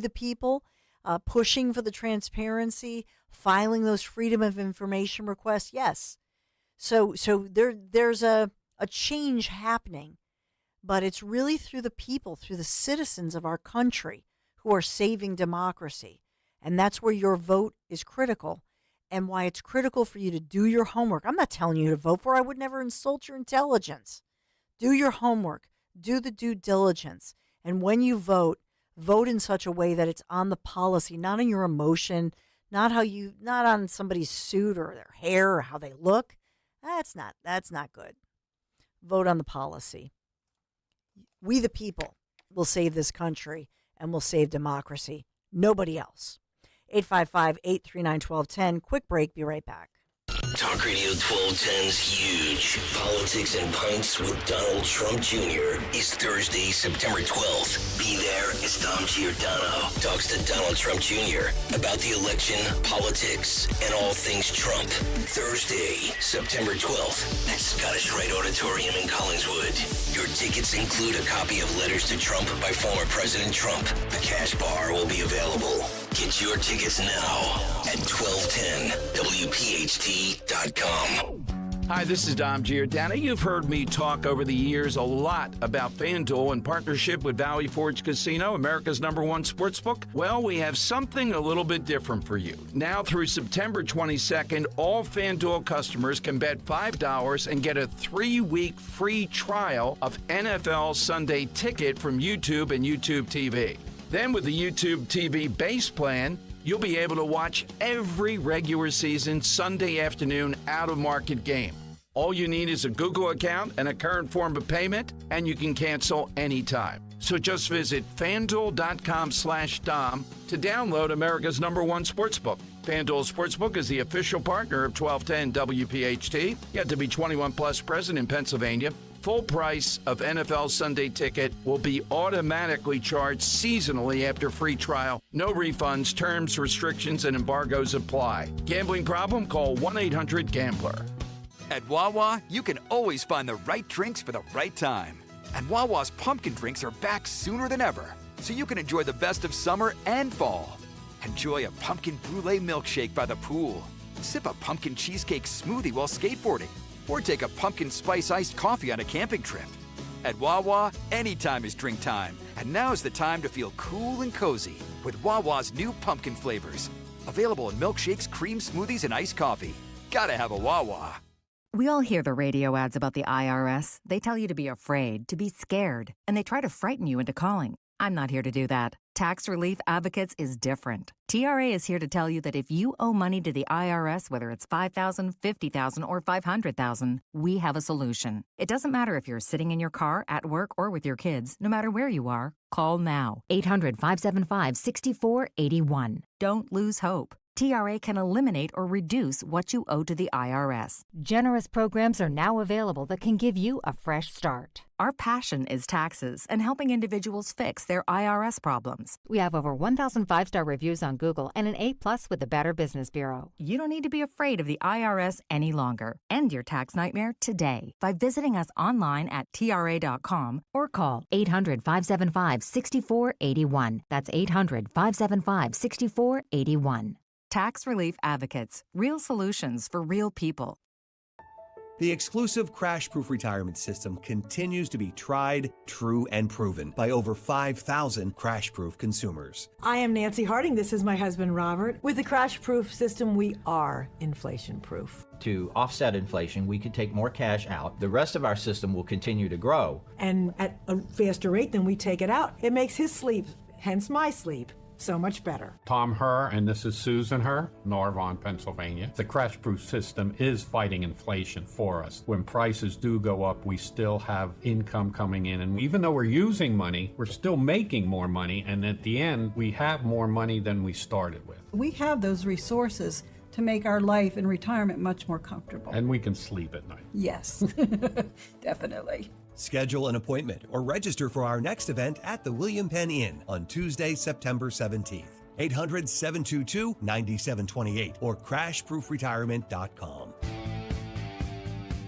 people, pushing for the transparency, filing those Freedom of Information requests? Yes. So there's a change happening, but it's really through the people, through the citizens of our country who are saving democracy. And that's where your vote is critical, and why it's critical for you to do your homework. I'm not telling you to vote for. I would never insult your intelligence. Do your homework. Do the due diligence. And when you vote in such a way that it's on the policy, not on your emotion, not on somebody's suit or their hair or how they look. That's not good. Vote on the policy. We the people will save this country and will save democracy. Nobody else. 855-839-1210. Quick break. Be right back. Talk Radio 1210's Huge Politics and Pints with Donald Trump Jr. is Thursday, September 12th. Be there as Tom Giordano talks to Donald Trump Jr. about the election, politics, and all things Trump. Thursday, September 12th at Scottish Rite Auditorium in Collingswood. Your tickets include a copy of Letters to Trump by former President Trump. A cash bar will be available. Get your tickets now at 1210WPHT.com. Hi, this is Dom Giordano. You've heard me talk over the years a lot about FanDuel in partnership with Valley Forge Casino, America's #1 sportsbook. Well, we have something a little bit different for you. Now through September 22nd, all FanDuel customers can bet $5 and get a 3-week free trial of NFL Sunday Ticket from YouTube and YouTube TV. Then with the YouTube TV base plan, you'll be able to watch every regular season Sunday afternoon out-of-market game. All you need is a Google account and a current form of payment, and you can cancel anytime. So just visit FanDuel.com/Dom to download America's #1 sportsbook. FanDuel Sportsbook is the official partner of 1210 WPHT. You have to be 21 plus, present in Pennsylvania. Full price of NFL Sunday Ticket will be automatically charged seasonally after free trial. No refunds, terms, restrictions, and embargoes apply. Gambling problem? Call 1-800-GAMBLER. At Wawa, you can always find the right drinks for the right time. And Wawa's pumpkin drinks are back sooner than ever, so you can enjoy the best of summer and fall. Enjoy a pumpkin brulee milkshake by the pool. Sip a pumpkin cheesecake smoothie while skateboarding. Or take a pumpkin spice iced coffee on a camping trip. At Wawa, anytime is drink time. And now's the time to feel cool and cozy with Wawa's new pumpkin flavors. Available in milkshakes, cream smoothies, and iced coffee. Gotta have a Wawa. We all hear the radio ads about the IRS. They tell you to be afraid, to be scared, and they try to frighten you into calling. I'm not here to do that. Tax Relief Advocates is different. TRA is here to tell you that if you owe money to the IRS, whether it's $5,000, $50,000, or $500,000, we have a solution. It doesn't matter if you're sitting in your car, at work, or with your kids. No matter where you are, call now. 800-575-6481. Don't lose hope. TRA can eliminate or reduce what you owe to the IRS. Generous programs are now available that can give you a fresh start. Our passion is taxes and helping individuals fix their IRS problems. We have over 1,000 5-star reviews on Google and an A+ with the Better Business Bureau. You don't need to be afraid of the IRS any longer. End your tax nightmare today by visiting us online at TRA.com or call 800-575-6481. That's 800-575-6481. Tax Relief Advocates. Real solutions for real people. The exclusive crash-proof retirement system continues to be tried, true, and proven by over 5,000 crash-proof consumers. I am Nancy Harding. This is my husband, Robert. With the crash-proof system, we are inflation-proof. To offset inflation, we could take more cash out. The rest of our system will continue to grow. And at a faster rate than we take it out. It makes his sleep, hence my sleep, so much better. Tom Herr, and this is Susan Herr, Norvon, Pennsylvania. The crash-proof system is fighting inflation for us. When prices do go up, we still have income coming in. And even though we're using money, we're still making more money. And at the end, we have more money than we started with. We have those resources to make our life in retirement much more comfortable. And we can sleep at night. Yes, definitely. Schedule an appointment or register for our next event at the William Penn Inn on Tuesday, September 17th. 800-722-9728 or crashproofretirement.com.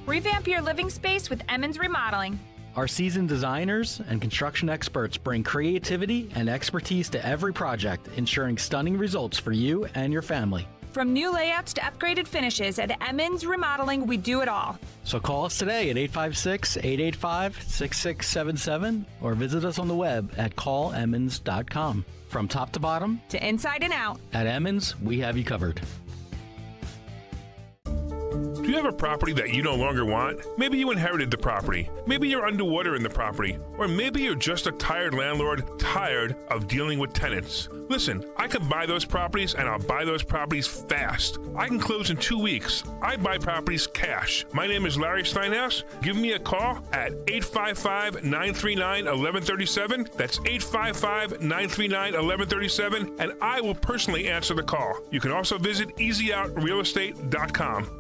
Revamp your living space with Emmons Remodeling. Our seasoned designers and construction experts bring creativity and expertise to every project, ensuring stunning results for you and your family. From new layouts to upgraded finishes, at Emmons Remodeling, we do it all. So call us today at 856-885-6677 or visit us on the web at callemmons.com. From top to bottom, to inside and out, at Emmons, we have you covered. Do you have a property that you no longer want? Maybe you inherited the property. Maybe you're underwater in the property. Or maybe you're just a tired landlord, tired of dealing with tenants. Listen, I can buy those properties, and I'll buy those properties fast. I can close in 2 weeks. I buy properties cash. My name is Larry Steinhaus. Give me a call at 855-939-1137. That's 855-939-1137, and I will personally answer the call. You can also visit easyoutrealestate.com.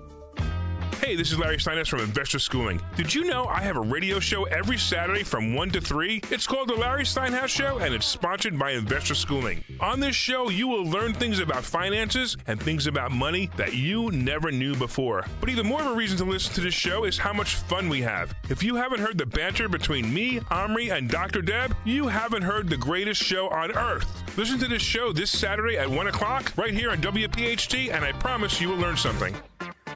Hey, this is Larry Steinhaus from Investor Schooling. Did you know I have a radio show every Saturday from 1 to 3? It's called The Larry Steinhaus Show, and it's sponsored by Investor Schooling. On this show, you will learn things about finances and things about money that you never knew before. But even more of a reason to listen to this show is how much fun we have. If you haven't heard the banter between me, Omri, and Dr. Deb, you haven't heard the greatest show on earth. Listen to this show this Saturday at 1 o'clock right here on WPHT, and I promise you will learn something.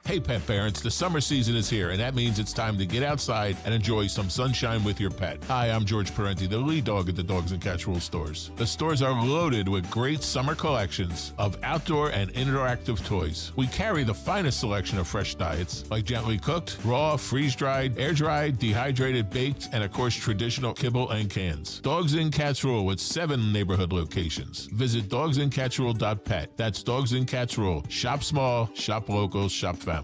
Hey pet parents, the summer season is here, and that means it's time to get outside and enjoy some sunshine with your pet. Hi, I'm George Parenti, the lead dog at the Dogs and Cats Rule stores. The stores are loaded with great summer collections of outdoor and interactive toys. We carry the finest selection of fresh diets, like gently cooked, raw, freeze-dried, air-dried, dehydrated, baked, and of course traditional kibble and cans. Dogs and Cats Rule with 7 neighborhood locations. Visit dogsandcatsrule.pet. That's Dogs and Cats Rule. Shop small, shop local, shop family.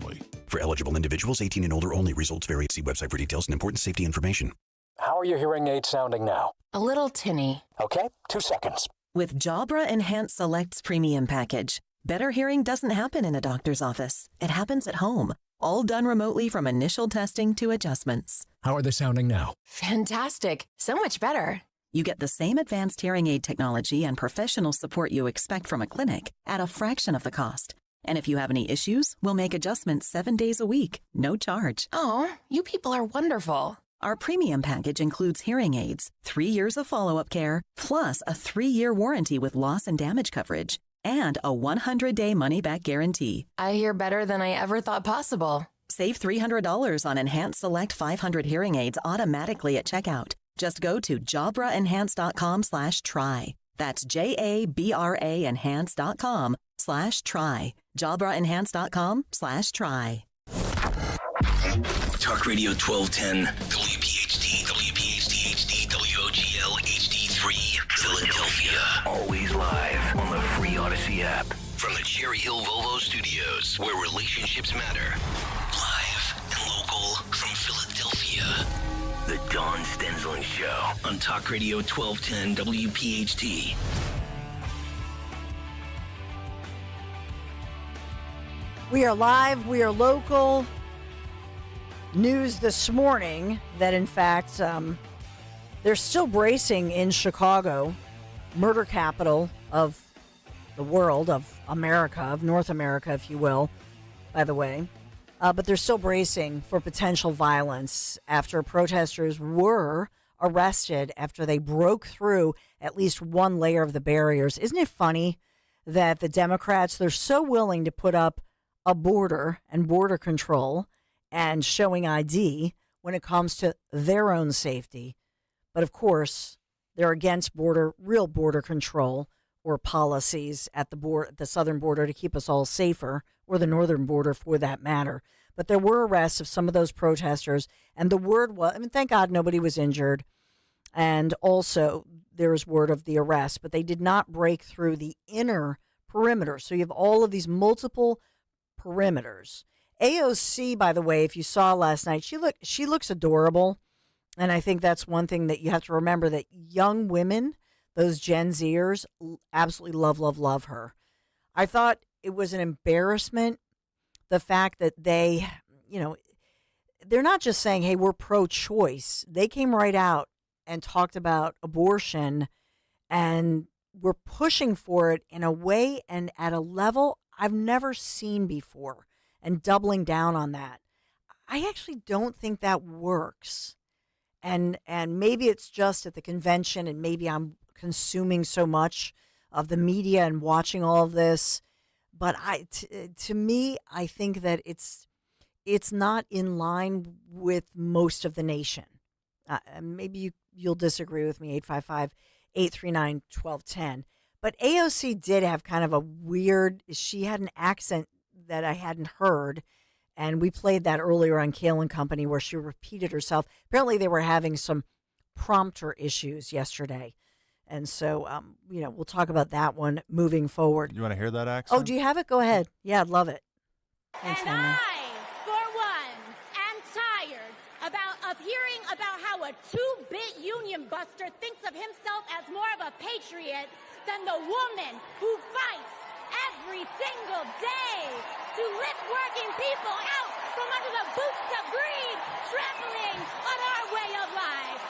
For eligible individuals, 18 and older only. Results vary. See website for details and important safety information. How are your hearing aids sounding now? A little tinny. Okay, 2 seconds. With Jabra Enhanced Select's premium package, better hearing doesn't happen in a doctor's office. It happens at home, all done remotely from initial testing to adjustments. How are they sounding now? Fantastic. So much better. You get the same advanced hearing aid technology and professional support you expect from a clinic at a fraction of the cost. And if you have any issues, we'll make adjustments 7 days a week, no charge. Oh, you people are wonderful. Our premium package includes hearing aids, 3 years of follow-up care, plus a 3-year warranty with loss and damage coverage, and a 100-day money-back guarantee. I hear better than I ever thought possible. Save $300 on Enhanced Select 500 hearing aids automatically at checkout. Just go to jabraenhance.com/try. That's JABRA enhance.com/try. JabraEnhance.com/try. Talk Radio 1210, WPHT, WPHT HD, WOGL HD3, Philadelphia. Always live on the free Odyssey app. From the Cherry Hill Volvo Studios, where relationships matter. Live and local from Philadelphia. The Dawn Stensland Show on Talk Radio 1210, WPHT. We are live. We are local. News this morning that, in fact, they're still bracing in Chicago, murder capital of the world, of America, of North America, if you will, by the way. But they're still bracing for potential violence after protesters were arrested after they broke through at least one layer of the barriers. Isn't it funny that the Democrats, they're so willing to put up a border and border control and showing ID when it comes to their own safety. But of course, they're against real border control or policies at the southern border to keep us all safer, or the northern border for that matter. But there were arrests of some of those protesters, and the word was, thank God nobody was injured. And also there was word of the arrest, but they did not break through the inner perimeter. So you have all of these multiple perimeters. AOC, by the way, if you saw last night, she looks adorable. And I think that's one thing that you have to remember, that young women, those Gen Zers, absolutely love her. I thought it was an embarrassment, the fact that they, they're not just saying, hey, we're pro-choice. They came right out and talked about abortion, and we're pushing for it in a way and at a level I've never seen before, and doubling down on that. I actually don't think that works. And maybe it's just at the convention, and maybe I'm consuming so much of the media and watching all of this. But to me, I think that it's not in line with most of the nation. Maybe you'll disagree with me, 855-839-1210. But AOC did have kind of a weird, she had an accent that I hadn't heard. And we played that earlier on Kale and Company, where she repeated herself. Apparently they were having some prompter issues yesterday. And so, we'll talk about that one moving forward. You want to hear that accent? Oh, do you have it? Go ahead. Yeah, I'd love it. Thanks, and Henry. I, for one, am tired of hearing about how a two-bit union buster thinks of himself as more of a patriot than the woman who fights every single day to lift working people out from under the boots of greed, trampling on our way of life.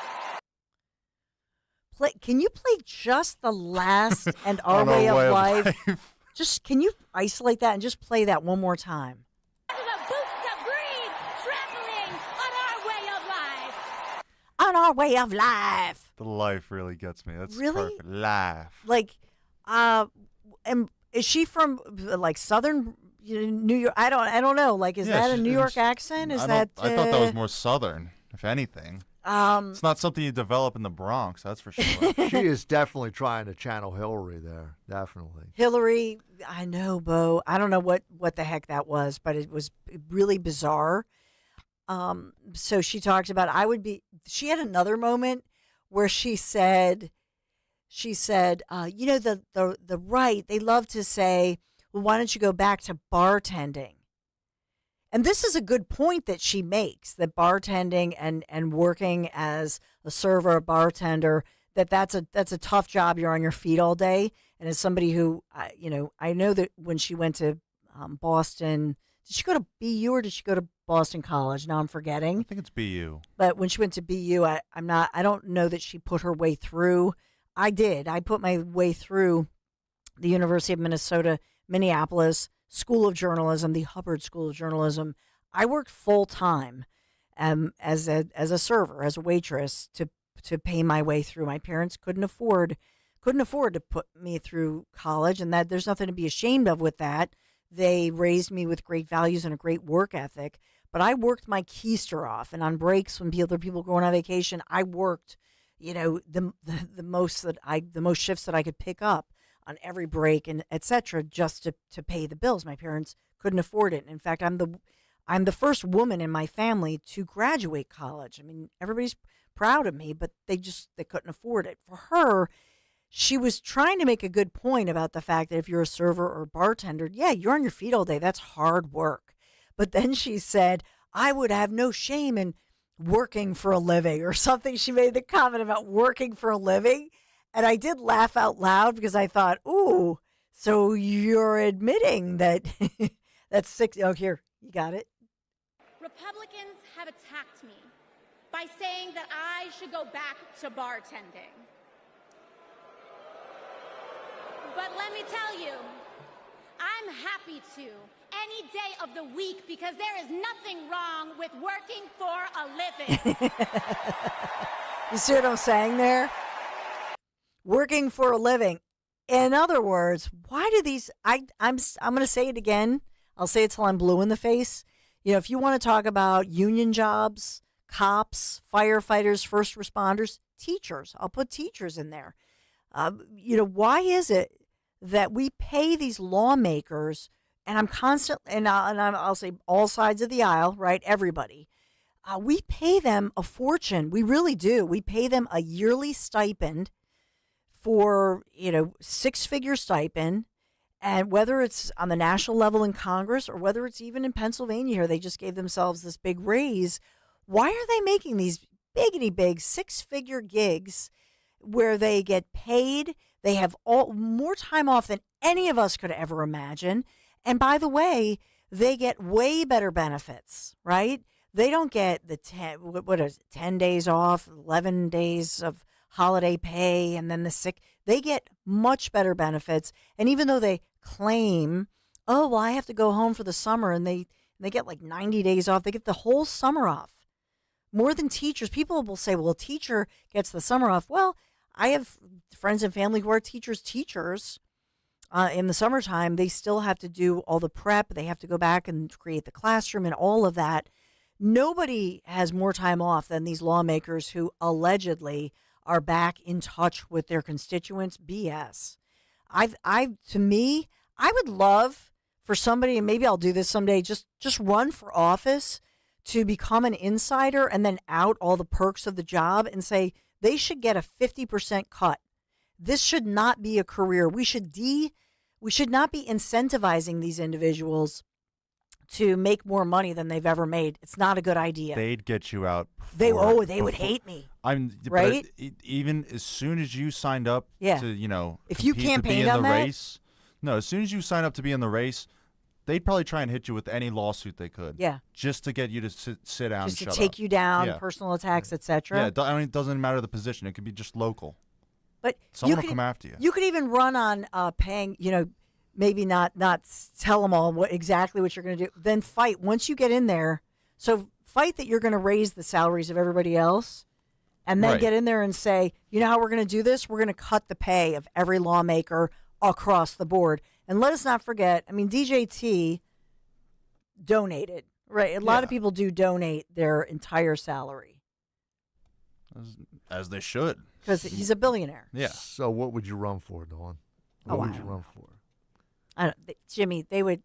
Can you play just the last and our way of life? Just, can you isolate that and just play that one more time? Under the boots of greed, trampling on our way of life. On our way of life. The life really gets me. That's really perfect. Life. Like, and is she from like Southern New York. I don't know. Like, is that a New York accent? Is that? I thought that was more Southern, if anything. It's not something you develop in the Bronx, that's for sure. She is definitely trying to channel Hillary there, definitely. Hillary, I know, Bo. I don't know what the heck that was, but it was really bizarre. So she talked about she had another moment where she said, the right, they love to say, well, why don't you go back to bartending? And this is a good point that she makes, that bartending and working as a server, a bartender, that's a tough job. You're on your feet all day. And as somebody who, I know that when she went to Boston, did she go to BU or did she go to Boston College? Now I'm forgetting. I think it's BU. But when she went to BU, I don't know that she put her way through. I did. I put my way through the University of Minnesota, Minneapolis School of Journalism, the Hubbard School of Journalism. I worked full time as a server, as a waitress to pay my way through. My parents couldn't afford to put me through college, and that there's nothing to be ashamed of with that. They raised me with great values and a great work ethic, but I worked my keister off, and on breaks when other people going on vacation, I worked, the most shifts that I could pick up on every break and et cetera, just to pay the bills. My parents couldn't afford it. And in fact, I'm the first woman in my family to graduate college. I mean, everybody's proud of me, but they couldn't afford it. For her, she was trying to make a good point about the fact that if you're a server or bartender, yeah, you're on your feet all day. That's hard work. But then she said, I would have no shame in working for a living or something. She made the comment about working for a living. And I did laugh out loud because I thought, ooh, so you're admitting that that's six. Oh, here, you got it. Republicans have attacked me by saying that I should go back to bartending. But let me tell you, I'm happy to any day of the week because there is nothing wrong with working for a living. You see what I'm saying there? Working for a living. In other words, why do these? I'm going to say it again. I'll say it till I'm blue in the face. If you want to talk about union jobs, cops, firefighters, first responders, teachers, I'll put teachers in there. Why is it that we pay these lawmakers? And I'm constantly, and I'll say all sides of the aisle, right? Everybody. We pay them a fortune. We really do. We pay them a yearly stipend for, six-figure stipend. And whether it's on the national level in Congress or whether it's even in Pennsylvania here, they just gave themselves this big raise. Why are they making these big six-figure gigs where they get paid? They have more time off than any of us could ever imagine. And by the way, they get way better benefits, right? They don't get the 10 days off, 11 days of holiday pay, and then the sick. They get much better benefits. And even though they claim, oh, well, I have to go home for the summer, and they get like 90 days off, they get the whole summer off. More than teachers. People will say, well, a teacher gets the summer off. Well, I have friends and family who are teachers. In the summertime, they still have to do all the prep. They have to go back and create the classroom and all of that. Nobody has more time off than these lawmakers who allegedly are back in touch with their constituents. BS. To me, I would love for somebody, and maybe I'll do this someday, just run for office to become an insider and then out all the perks of the job and say they should get a 50% cut. This should not be a career. We should not be incentivizing these individuals to make more money than they've ever made. It's not a good idea. They'd get you out. They would hate me. Right? Even as soon as you signed up to, if you campaigned on that race, no, as soon as you sign up to be in the race, they'd probably try and hit you with any lawsuit they could. Yeah. Just to get you to sit down. Just and to shut take up. you down, yeah. personal attacks, etc. Yeah, it doesn't matter the position. It could be just local. But someone will come after you. You could even run on paying, maybe not tell them all exactly what you're going to do. Then fight once you get in there. So fight that you're going to raise the salaries of everybody else, and then get in there and say, you know how we're going to do this? We're going to cut the pay of every lawmaker across the board. And let us not forget, I mean, DJT, donated, right? A lot of people do donate their entire salary. As they should. Because he's a billionaire. Yeah. So what would you run for, Dawn? What would you run for? Jimmy, they would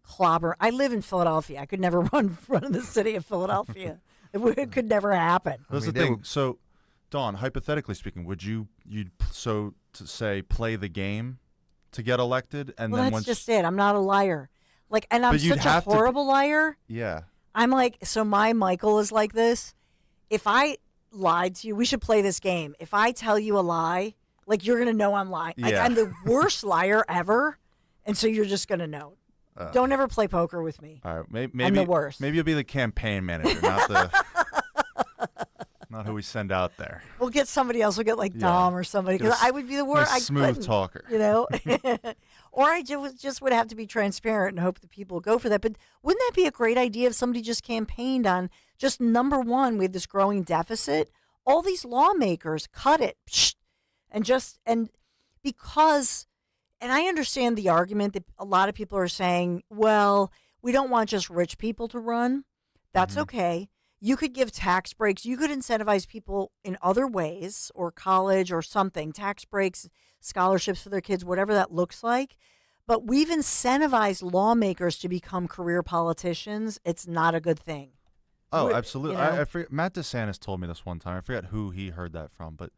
clobber. I live in Philadelphia. I could never run in front of the city of Philadelphia. It could never happen. That's the thing. So, Dawn, hypothetically speaking, you'd to say play the game to get elected, and well, then that's just it. I'm not a liar. Like, and I'm such a horrible liar. Yeah. I'm like, so my Michael is like this. If I lied to you, we should play this game. If I tell you a lie, like, you're gonna know I'm lying. Like, I'm the worst liar ever, and so you're just gonna know. Don't ever play poker with me. All right, maybe I'm the worst. Maybe you'll be the campaign manager, not the not who we send out there. We'll get somebody else. We'll get like Dom or somebody, because I would be the worst. Smooth talker, you know. Or I just would have to be transparent and hope that people go for that. But wouldn't that be a great idea if somebody just campaigned on just number one, we have this growing deficit. All these lawmakers cut it, and because. And I understand the argument that a lot of people are saying, well, we don't want just rich people to run. That's okay. You could give tax breaks. You could incentivize people in other ways, or college or something, tax breaks, scholarships for their kids, whatever that looks like. But we've incentivized lawmakers to become career politicians. It's not a good thing. Oh, absolutely. You know? I forget, Matt DeSantis told me this one time. I forget who he heard that from, but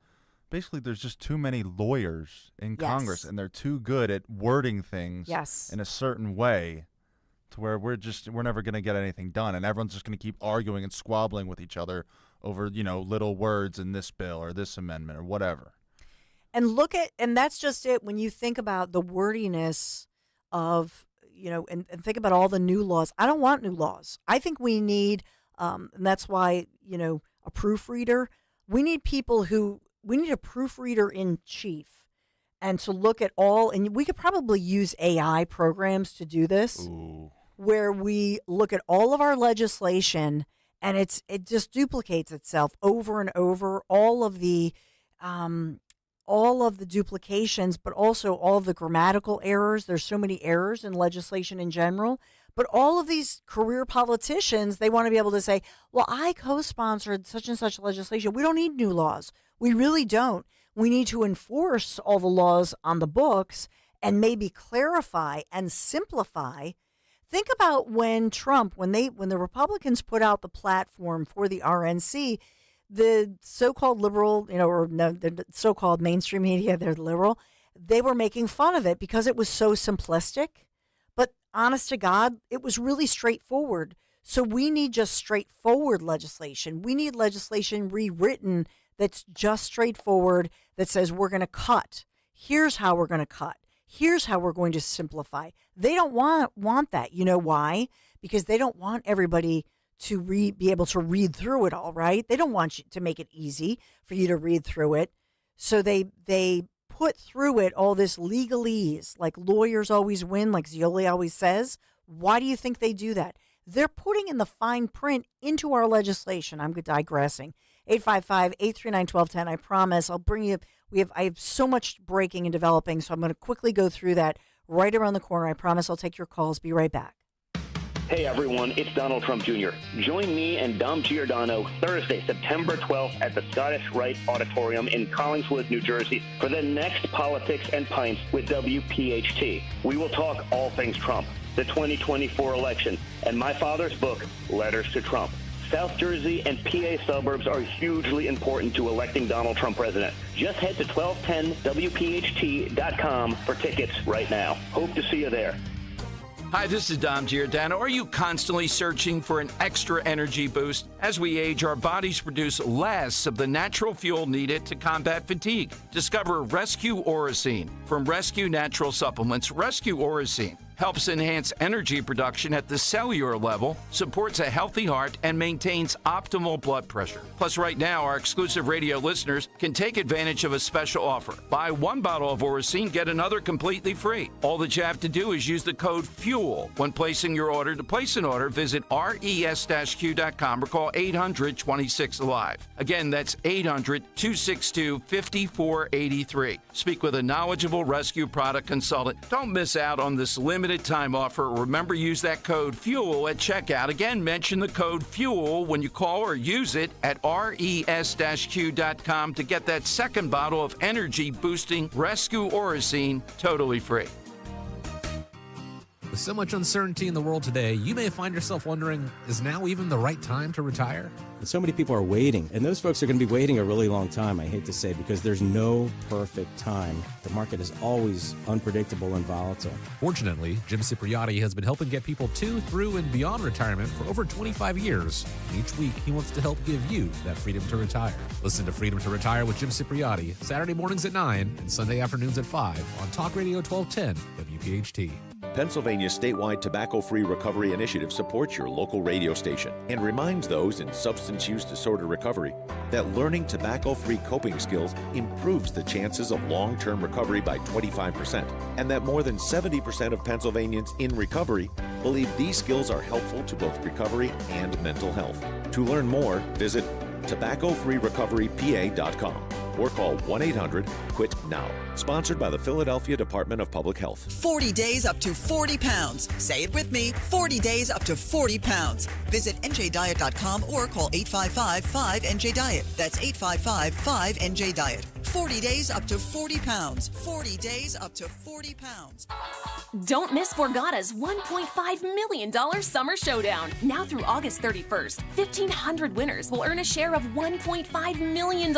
basically, there's just too many lawyers in Congress, and they're too good at wording things in a certain way to where we're never going to get anything done, and everyone's just going to keep arguing and squabbling with each other over, little words in this bill or this amendment or whatever. And and that's just it. When you think about the wordiness of, and think about all the new laws. I don't want new laws. I think we need, and that's why, a proofreader. We need we need a proofreader in chief, and to look at and we could probably use AI programs to do this. Ooh. Where we look at all of our legislation, and it just duplicates itself over and over, all of the duplications, but also all of the grammatical errors. There's so many errors in legislation in general. But all of these career politicians, they want to be able to say, well, I co-sponsored such and such legislation. We don't need new laws. We really don't. We need to enforce all the laws on the books and maybe clarify and simplify. Think about when the Republicans put out the platform for the RNC, the so-called liberal, the so-called mainstream media, they're liberal, they were making fun of it because it was so simplistic. But honest to God, it was really straightforward. So we need just straightforward legislation. We need legislation rewritten that's just straightforward, that says we're going to cut. Here's how we're going to cut. Here's how we're going to simplify. They don't want that. You know why? Because they don't want everybody to be able to read through it all, right? They don't want you to make it easy for you to read through it. So they put through it all this legalese, like lawyers always win, like Zioli always says. Why do you think they do that? They're putting in the fine print into our legislation. I'm digressing. 855-839-1210. I promise I'll bring you. I have so much breaking and developing, so I'm going to quickly go through that right around the corner. I promise I'll take your calls. Be right back. Hey everyone, it's Donald Trump Jr. Join me and Dom Giordano Thursday, September 12th at the Scottish Rite Auditorium in Collingswood, New Jersey for the next Politics and Pints with WPHT. We will talk all things Trump, the 2024 election, and my father's book, Letters to Trump. South Jersey and PA suburbs are hugely important to electing Donald Trump president. Just head to 1210WPHT.com for tickets right now. Hope to see you there. Hi, this is Dom Giordano. Are you constantly searching for an extra energy boost? As we age, our bodies produce less of the natural fuel needed to combat fatigue. Discover Rescue Orosine. From Rescue Natural Supplements, Rescue Orosine helps enhance energy production at the cellular level, supports a healthy heart, and maintains optimal blood pressure. Plus, right now, our exclusive radio listeners can take advantage of a special offer. Buy one bottle of Orosine, get another completely free. All that you have to do is use the code FUEL when placing your order. To place an order, visit res-q.com or call 800-26-ALIVE. Again, that's 800-262-5483. Speak with a knowledgeable rescue product consultant. Don't miss out on this limited limited time offer. Remember, use that code FUEL at checkout. Again, mention the code FUEL when you call or use it at res-q.com to get that second bottle of energy-boosting Rescue Orosine totally free. With so much uncertainty in the world today, you may find yourself wondering, is now even the right time to retire? So many people are waiting, and those folks are going to be waiting a really long time, I hate to say, because there's no perfect time. The market is always unpredictable and volatile. Fortunately, Jim Cipriotti has been helping get people to, through, and beyond retirement for over 25 years. Each week, he wants to help give you that freedom to retire. Listen to Freedom to Retire with Jim Cipriotti, Saturday mornings at 9 and Sunday afternoons at 5 on Talk Radio 1210 WPHT. Pennsylvania's statewide tobacco-free recovery initiative supports your local radio station and reminds those in substance use disorder recovery that learning tobacco-free coping skills improves the chances of long-term recovery by 25%, and that more than 70% of Pennsylvanians in recovery believe these skills are helpful to both recovery and mental health. To learn more, visit tobaccofreerecoverypa.com or call 1-800-QUIT-NOW. Sponsored by the Philadelphia Department of Public Health. 40 days up to 40 pounds. Say it with me. 40 days up to 40 pounds. Visit njdiet.com or call 855-5NJ-DIET. That's 855-5NJ-DIET. 40 days up to 40 pounds. 40 days up to 40 pounds. Don't miss Borgata's $1.5 million Summer Showdown. Now through August 31st, 1,500 winners will earn a share of $1.5 million.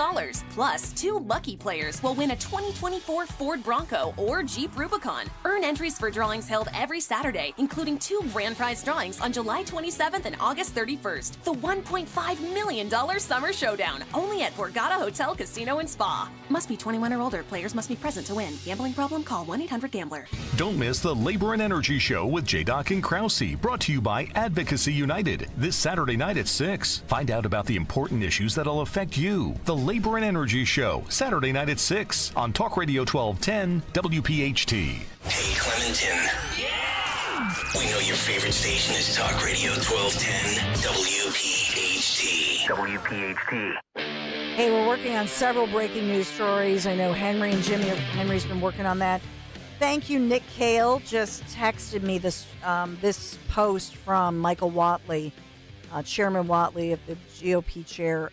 Plus, 2 lucky players will win a 2024 Ford Bronco or Jeep Rubicon. Earn entries for drawings held every Saturday, including 2 grand prize drawings on July 27th and August 31st. The $1.5 million Summer Showdown, only at Borgata Hotel, Casino, and Spa. Must be 21 or older. Players must be present to win. Gambling problem? Call 1-800-GAMBLER. Don't miss the Labor and Energy Show with J-Doc and Krause, brought to you by Advocacy United, this Saturday night at 6. Find out about the important issues that'll affect you. The Labor and Energy Show, Saturday night at 6 on Talk Radio 1210 WPHT. Hey, Clementon. Yeah! We know your favorite station is Talk Radio 1210 WPHT. WPHT. Hey, we're working on several breaking news stories. I know Henry's been working on that. Thank you, Nick Cale. Just texted me this post from Michael Whatley, Chairman Whatley of the GOP chair.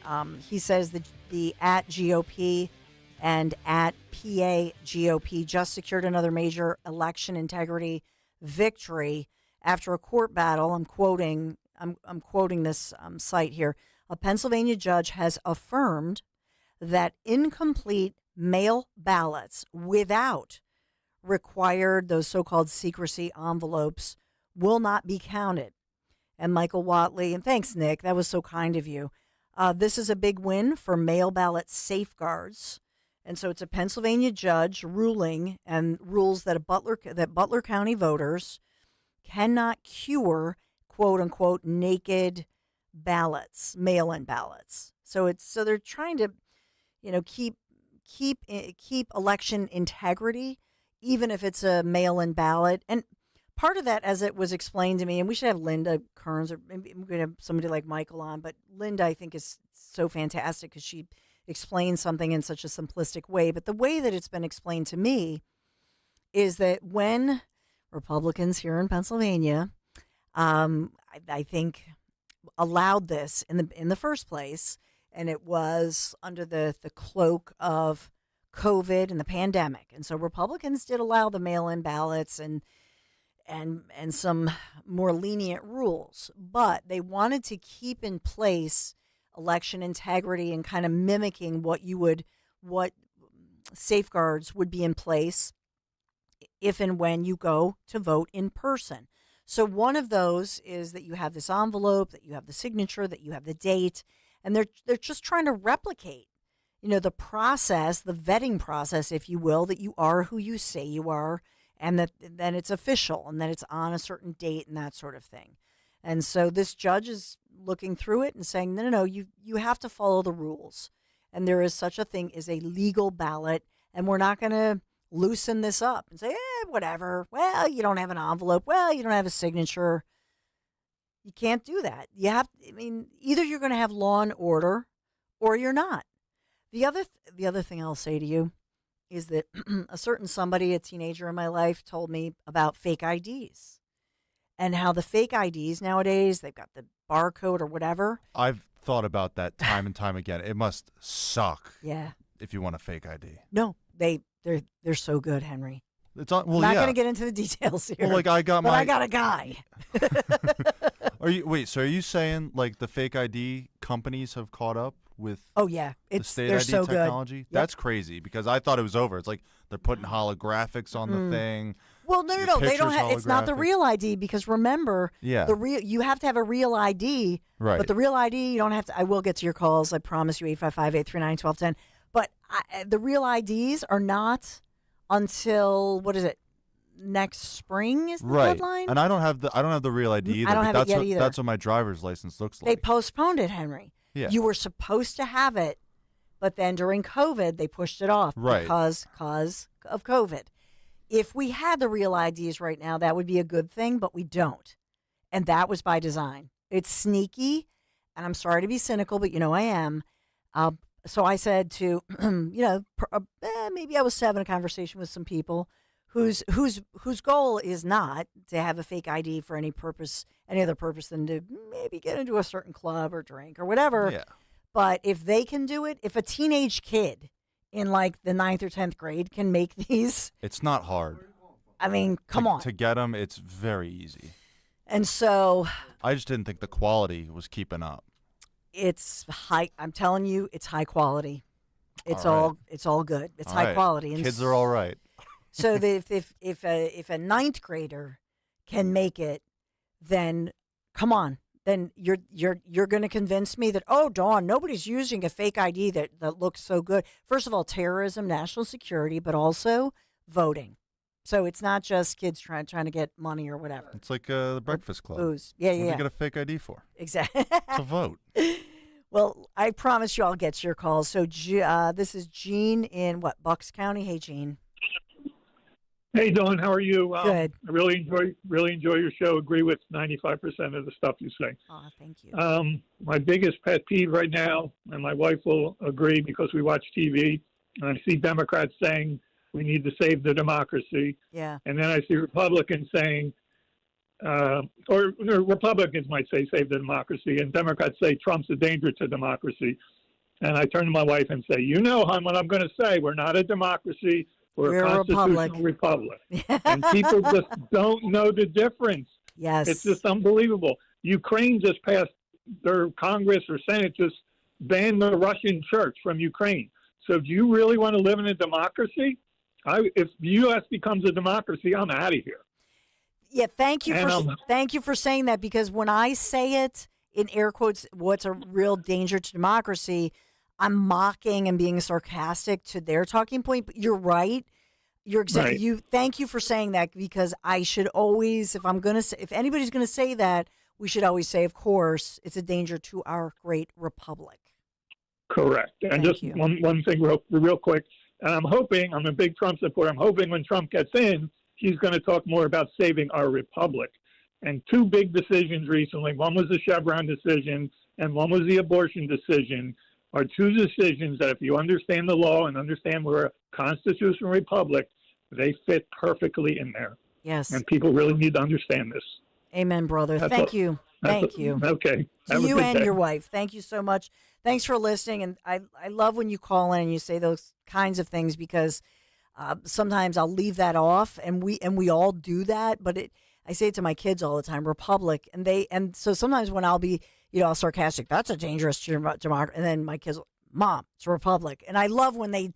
He says the at GOP and at PA GOP just secured another major election integrity victory after a court battle. I'm quoting this site here. A Pennsylvania judge has affirmed that incomplete mail ballots without required those so-called secrecy envelopes will not be counted. And Michael Whatley, and thanks, Nick, that was so kind of you. This is a big win for mail ballot safeguards. And so it's a Pennsylvania judge ruling and rules that Butler County voters cannot cure quote unquote naked ballots, mail-in ballots. So they're trying to, keep election integrity, even if it's a mail-in ballot. And part of that, as it was explained to me, and we should have Linda Kearns, or maybe we're going to have somebody like Michael on, but Linda, I think, is so fantastic because she explains something in such a simplistic way. But the way that it's been explained to me is that when Republicans here in Pennsylvania, I think, allowed this in the first place, and it was under the cloak of COVID and the pandemic. And so Republicans did allow the mail-in ballots and some more lenient rules, but they wanted to keep in place election integrity and kind of mimicking what safeguards would be in place if and when you go to vote in person. So one of those is that you have this envelope, that you have the signature, that you have the date, and they're just trying to replicate, the process, the vetting process, if you will, that you are who you say you are, and that then it's official and that it's on a certain date and that sort of thing. And so this judge is looking through it and saying, no, you have to follow the rules. And there is such a thing as a legal ballot, and we're not going to loosen this up and say, whatever. Well, you don't have an envelope. Well, you don't have a signature. You can't do that. Either you're going to have law and order or you're not. The other thing I'll say to you is that a certain somebody, a teenager in my life, told me about fake IDs and how the fake IDs nowadays, they've got the barcode or whatever. I've thought about that time and time again. It must suck. Yeah. If you want a fake ID. No, they're so good, Henry. It's on, well, I'm not yeah. going to get into the details here. Well, like I got I got a guy. So are you saying like the fake ID companies have caught up with Oh yeah, the state ID so technology? Good. Yep. That's crazy because I thought it was over. It's like they're putting holographics on the thing. Well, no, they don't have. It's not the real ID because remember, you have to have a real ID. Right. But the real ID, you don't have to. I will get to your calls. I promise you, 855-839-1210. But the real IDs are not until what is it? Next spring is the deadline. And I don't have the real ID either. I don't have it yet either. That's what my driver's license looks like. They postponed it, Henry. Yeah. You were supposed to have it, but then during COVID they pushed it off because of COVID. If we had the real IDs right now, that would be a good thing, but we don't. And that was by design. It's sneaky, and I'm sorry to be cynical, but I am. So I said to, maybe I was having a conversation with some people whose goal is not to have a fake ID for any other purpose than to maybe get into a certain club or drink or whatever. Yeah. But if they can do it, if a teenage kid in like the 9th or 10th grade can make these. It's not hard. I mean, come on. To get them, it's very easy. And so. I just didn't think the quality was keeping up. It's high. I'm telling you, it's high quality. It's all good. It's high quality. And kids are all right. So if a 9th grader can make it, then come on. Then you're going to convince me that, oh, Dawn, nobody's using a fake ID that looks so good. First of all, terrorism, national security, but also voting. So it's not just kids trying to get money or whatever. It's like the Breakfast Club. Booze. Yeah. What do you get a fake ID for? Exactly. To vote. Well, I promise you I'll get to your calls. So this is Gene in Bucks County. Hey, Gene. Hey, Dawn, how are you? Good. I really enjoy your show. Agree with 95% of the stuff you say. Oh, thank you. My biggest pet peeve right now, and my wife will agree because we watch TV, and I see Democrats saying we need to save the democracy. Yeah. And then I see Republicans saying, or Republicans might say save the democracy, and Democrats say Trump's a danger to democracy. And I turn to my wife and say, hon, what I'm going to say, we're not a democracy. We're a constitutional republic. And people just don't know the difference. Yes. It's just unbelievable. Ukraine just passed, their Congress or Senate just banned the Russian church from Ukraine. So do you really want to live in a democracy? If the U.S. becomes a democracy, I'm out of here. Yeah, thank you for saying that, because when I say it in air quotes, what's a real danger to democracy, I'm mocking and being sarcastic to their talking point. But you're right. You're exactly. Right. Thank you for saying that, because I should always, if anybody's going to say that, we should always say, of course, it's a danger to our great republic. Correct. And just one thing real quick. And I'm a big Trump supporter. I'm hoping when Trump gets in, he's going to talk more about saving our republic. And two big decisions recently, one was the Chevron decision and one was the abortion decision, are two decisions that if you understand the law and understand we're a constitutional republic, they fit perfectly in there. Yes. And people really need to understand this. Amen, brother. Thank you. Thank you. Okay. To you and your wife. Thank you so much. Thanks for listening. And I love when you call in and you say those kinds of things, because sometimes I'll leave that off, and we all do that. But I say it to my kids all the time, republic. And so sometimes when I'll be, sarcastic, that's a dangerous democracy. And then my kids, Mom, it's a republic. And I love when they,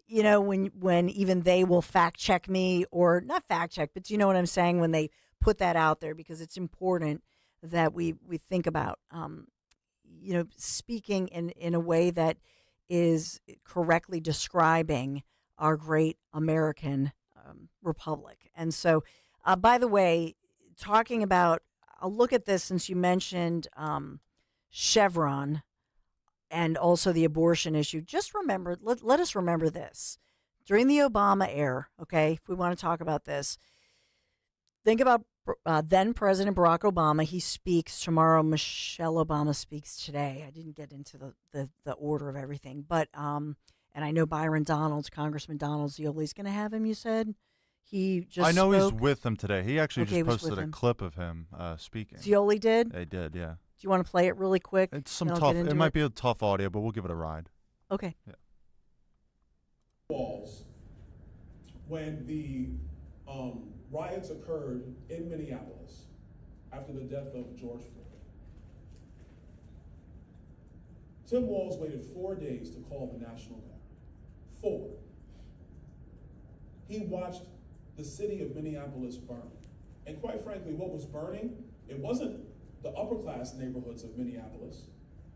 when even they will fact check me, or not fact check, but you know what I'm saying? When they put that out there, because it's important that we think about, speaking in a way that is correctly describing our great American republic. And so, by the way, talking about, I'll look at this since you mentioned Chevron and also the abortion issue. Just remember, let us remember this. During the Obama era, okay, if we want to talk about this, think about then President Barack Obama. He speaks tomorrow. Michelle Obama speaks today. I didn't get into the order of everything, but And I know Byron Donalds, Congressman Donald Zioli's going to have him, you said? He just I know spoke. he's with them today. He actually Okay, just posted a clip of him speaking. Zioli did? They did, yeah. Do you want to play it really quick? It's some tough. It might be a tough audio, but we'll give it a ride. Okay. Yeah. Walls, when the riots occurred in Minneapolis after the death of George Floyd, Tim Walz waited 4 days to call the National Guard. 4. He watched the city of Minneapolis burn. And quite frankly, what was burning, it wasn't the upper class neighborhoods of Minneapolis.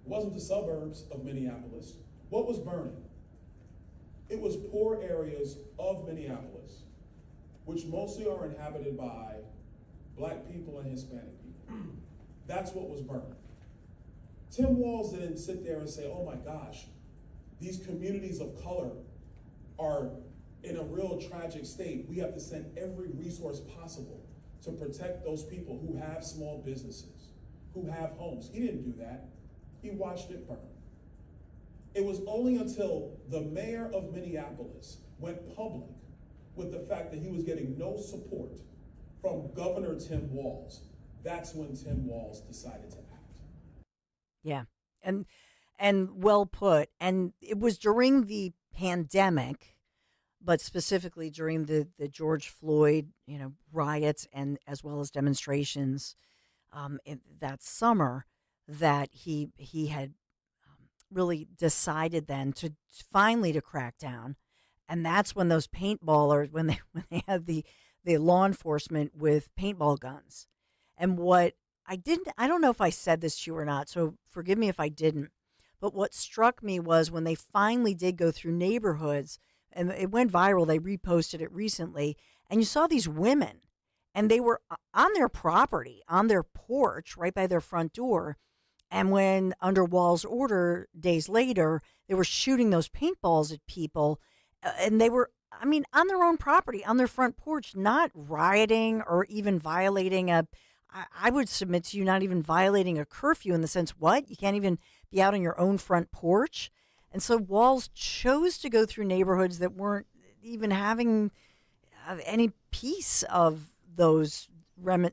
It wasn't the suburbs of Minneapolis. What was burning? It was poor areas of Minneapolis, which mostly are inhabited by Black people and Hispanic people. That's what was burning. Tim Walz didn't sit there and say, oh my gosh, these communities of color are in a real tragic state. We have to send every resource possible to protect those people who have small businesses, who have homes. He didn't do that. He watched it burn. It was only until the mayor of Minneapolis went public with the fact that he was getting no support from Governor Tim Walz, that's when Tim Walz decided to act. Yeah, and well put. And it was during the pandemic, but specifically during the George Floyd, riots and as well as demonstrations in that summer, that he had really decided then to finally to crack down. And that's when those paintballers, when they had the law enforcement with paintball guns. And what I don't know if I said this to you or not, so forgive me if I didn't, but what struck me was when they finally did go through neighborhoods, and it went viral, they reposted it recently, and you saw these women, and they were on their property, on their porch, right by their front door. And when under Walz's order, days later, they were shooting those paintballs at people, and they were, on their own property, on their front porch, not rioting or even violating I would submit to you, not even violating a curfew in the sense, what? You can't even be out on your own front porch? And so Walz chose to go through neighborhoods that weren't even having any piece of those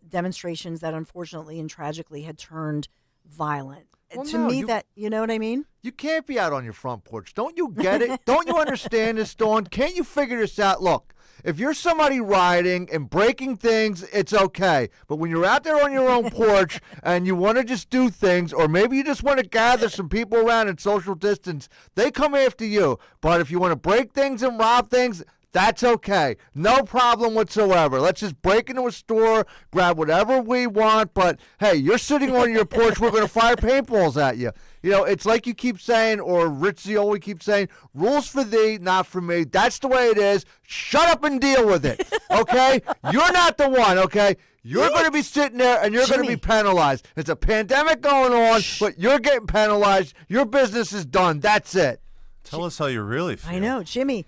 demonstrations that unfortunately and tragically had turned violent. Well, to no, me, you know what I mean? You can't be out on your front porch. Don't you get it? Don't you understand this, Dawn? Can't you figure this out? Look, if you're somebody rioting and breaking things, it's okay. But when you're out there on your own porch and you want to just do things, or maybe you just want to gather some people around and social distance, they come after you. But if you want to break things and rob things, that's okay. No problem whatsoever. Let's just break into a store, grab whatever we want, but hey, you're sitting on your porch, we're going to fire paintballs at you. It's like you keep saying, or Rich Zioli keeps saying, rules for thee, not for me. That's the way it is. Shut up and deal with it, okay? You're not the one, okay? You're going to be sitting there and you're going to be penalized. It's a pandemic going on, but you're getting penalized. Your business is done. That's it. Tell us how you really feel. I know, Jimmy.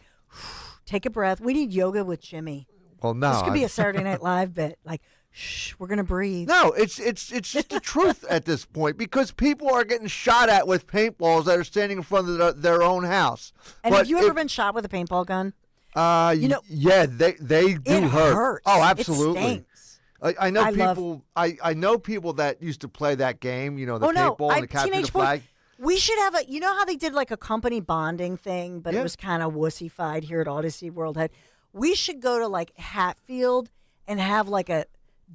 Take a breath. We need yoga with Jimmy. Well, no. This could be a Saturday Night Live bit. Like, shh, we're going to breathe. No, it's just the truth at this point, because people are getting shot at with paintballs that are standing in front of their own house. And have you ever been shot with a paintball gun? Yeah, they do hurt. Hurts. Oh, absolutely. It stinks. I know people. I know people that used to play that game. Paintball and the capture the flag. We should have you know how they did like a company bonding thing, but it was kind of wussified here at Odyssey World Head. We should go to like Hatfield and have like a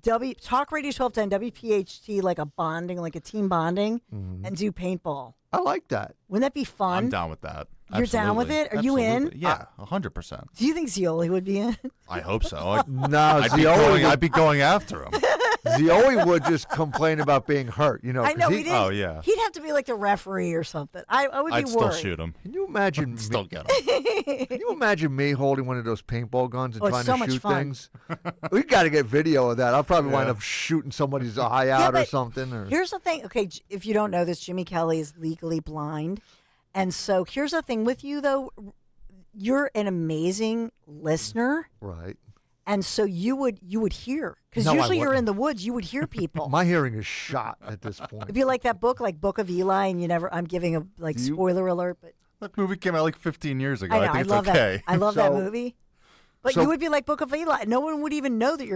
Talk Radio 1210 WPHT, like a bonding, like a team bonding, and do paintball. I like that. Wouldn't that be fun? I'm down with that. You're down with it? Are you in? Yeah, 100%. Do you think Zioli would be in? I hope so. No, I'd be going after him. Zioli would just complain about being hurt, I know. Oh, yeah. He'd have to be like the referee or something. I would be I'd worried. still shoot him. Can you imagine me? Still get him. Can you imagine me holding one of those paintball guns and it's trying so to much shoot fun. things? We got to get video of that. I'll probably wind up shooting somebody's eye out or something. Here's the thing. Okay, if you don't know this, Jimmy Kelly is legally blind. And so here's the thing with you, though. You're an amazing listener. Right. And so you would hear, because usually you're in the woods, you would hear people. My hearing is shot at this point. It'd be like that book, like Book of Eli, and I'm giving a spoiler alert, but That movie came out like 15 years ago. I know. I think I love it's okay. that. I love that movie. But so- you would be like Book of Eli. No one would even know that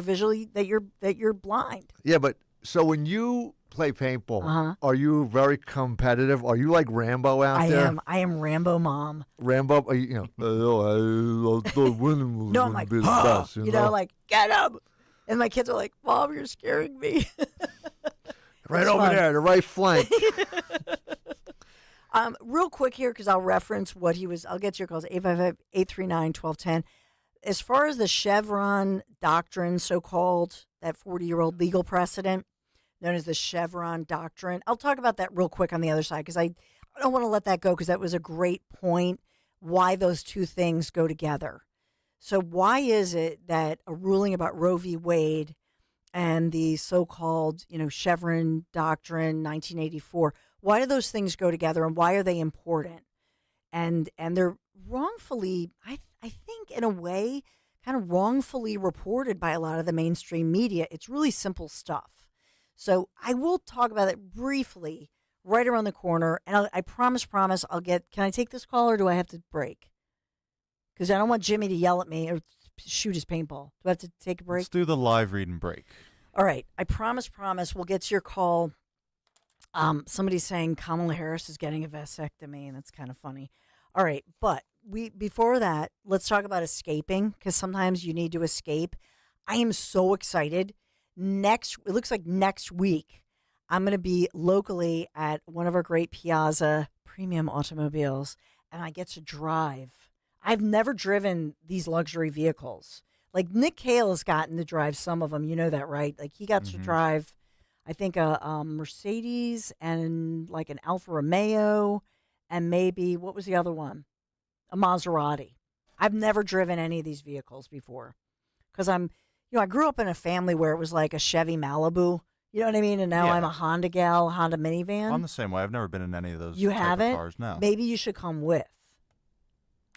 you're blind. Yeah, but so when you play paintball, are you very competitive? Are you like Rambo out there? I am Rambo mom. Rambo, are you know, No, I'm like, best, you know, like, get him. And my kids are like, Mom, you're scaring me. right over there, the right flank. Real quick here, because I'll reference what he was. I'll get to your calls, 855-839-1210. As far as the Chevron doctrine, so-called, that 40-year-old legal precedent, known as the Chevron doctrine, I'll talk about that real quick on the other side, because I don't want to let that go, because that was a great point, why those two things go together. So why is it that a ruling about Roe v. Wade and the so-called, Chevron doctrine, 1984, why do those things go together, and why are they important? And they're wrongfully, I think in a way, kind of wrongfully reported by a lot of the mainstream media. It's really simple stuff. So I will talk about it briefly right around the corner. And I promise I'll get, can I take this call or do I have to break? Because I don't want Jimmy to yell at me or shoot his paintball. Do I have to take a break? Let's do the live read and break. All right. I promise we'll get to your call. Somebody's saying Kamala Harris is getting a vasectomy, and that's kind of funny. All right. But before that, let's talk about escaping, because sometimes you need to escape. I am so excited. It looks like next week, I'm going to be locally at one of our great Piazza premium automobiles, and I get to drive. I've never driven these luxury vehicles. Like Nick Cale has gotten to drive some of them. You know that, right? Like he got to drive, I think, a Mercedes and like an Alfa Romeo, and maybe, what was the other one? A Maserati. I've never driven any of these vehicles before, because I grew up in a family where it was like a Chevy Malibu. You know what I mean? And now I'm a Honda gal, Honda minivan. I'm the same way. I've never been in any of those You type haven't? of cars, no. Maybe you should come with.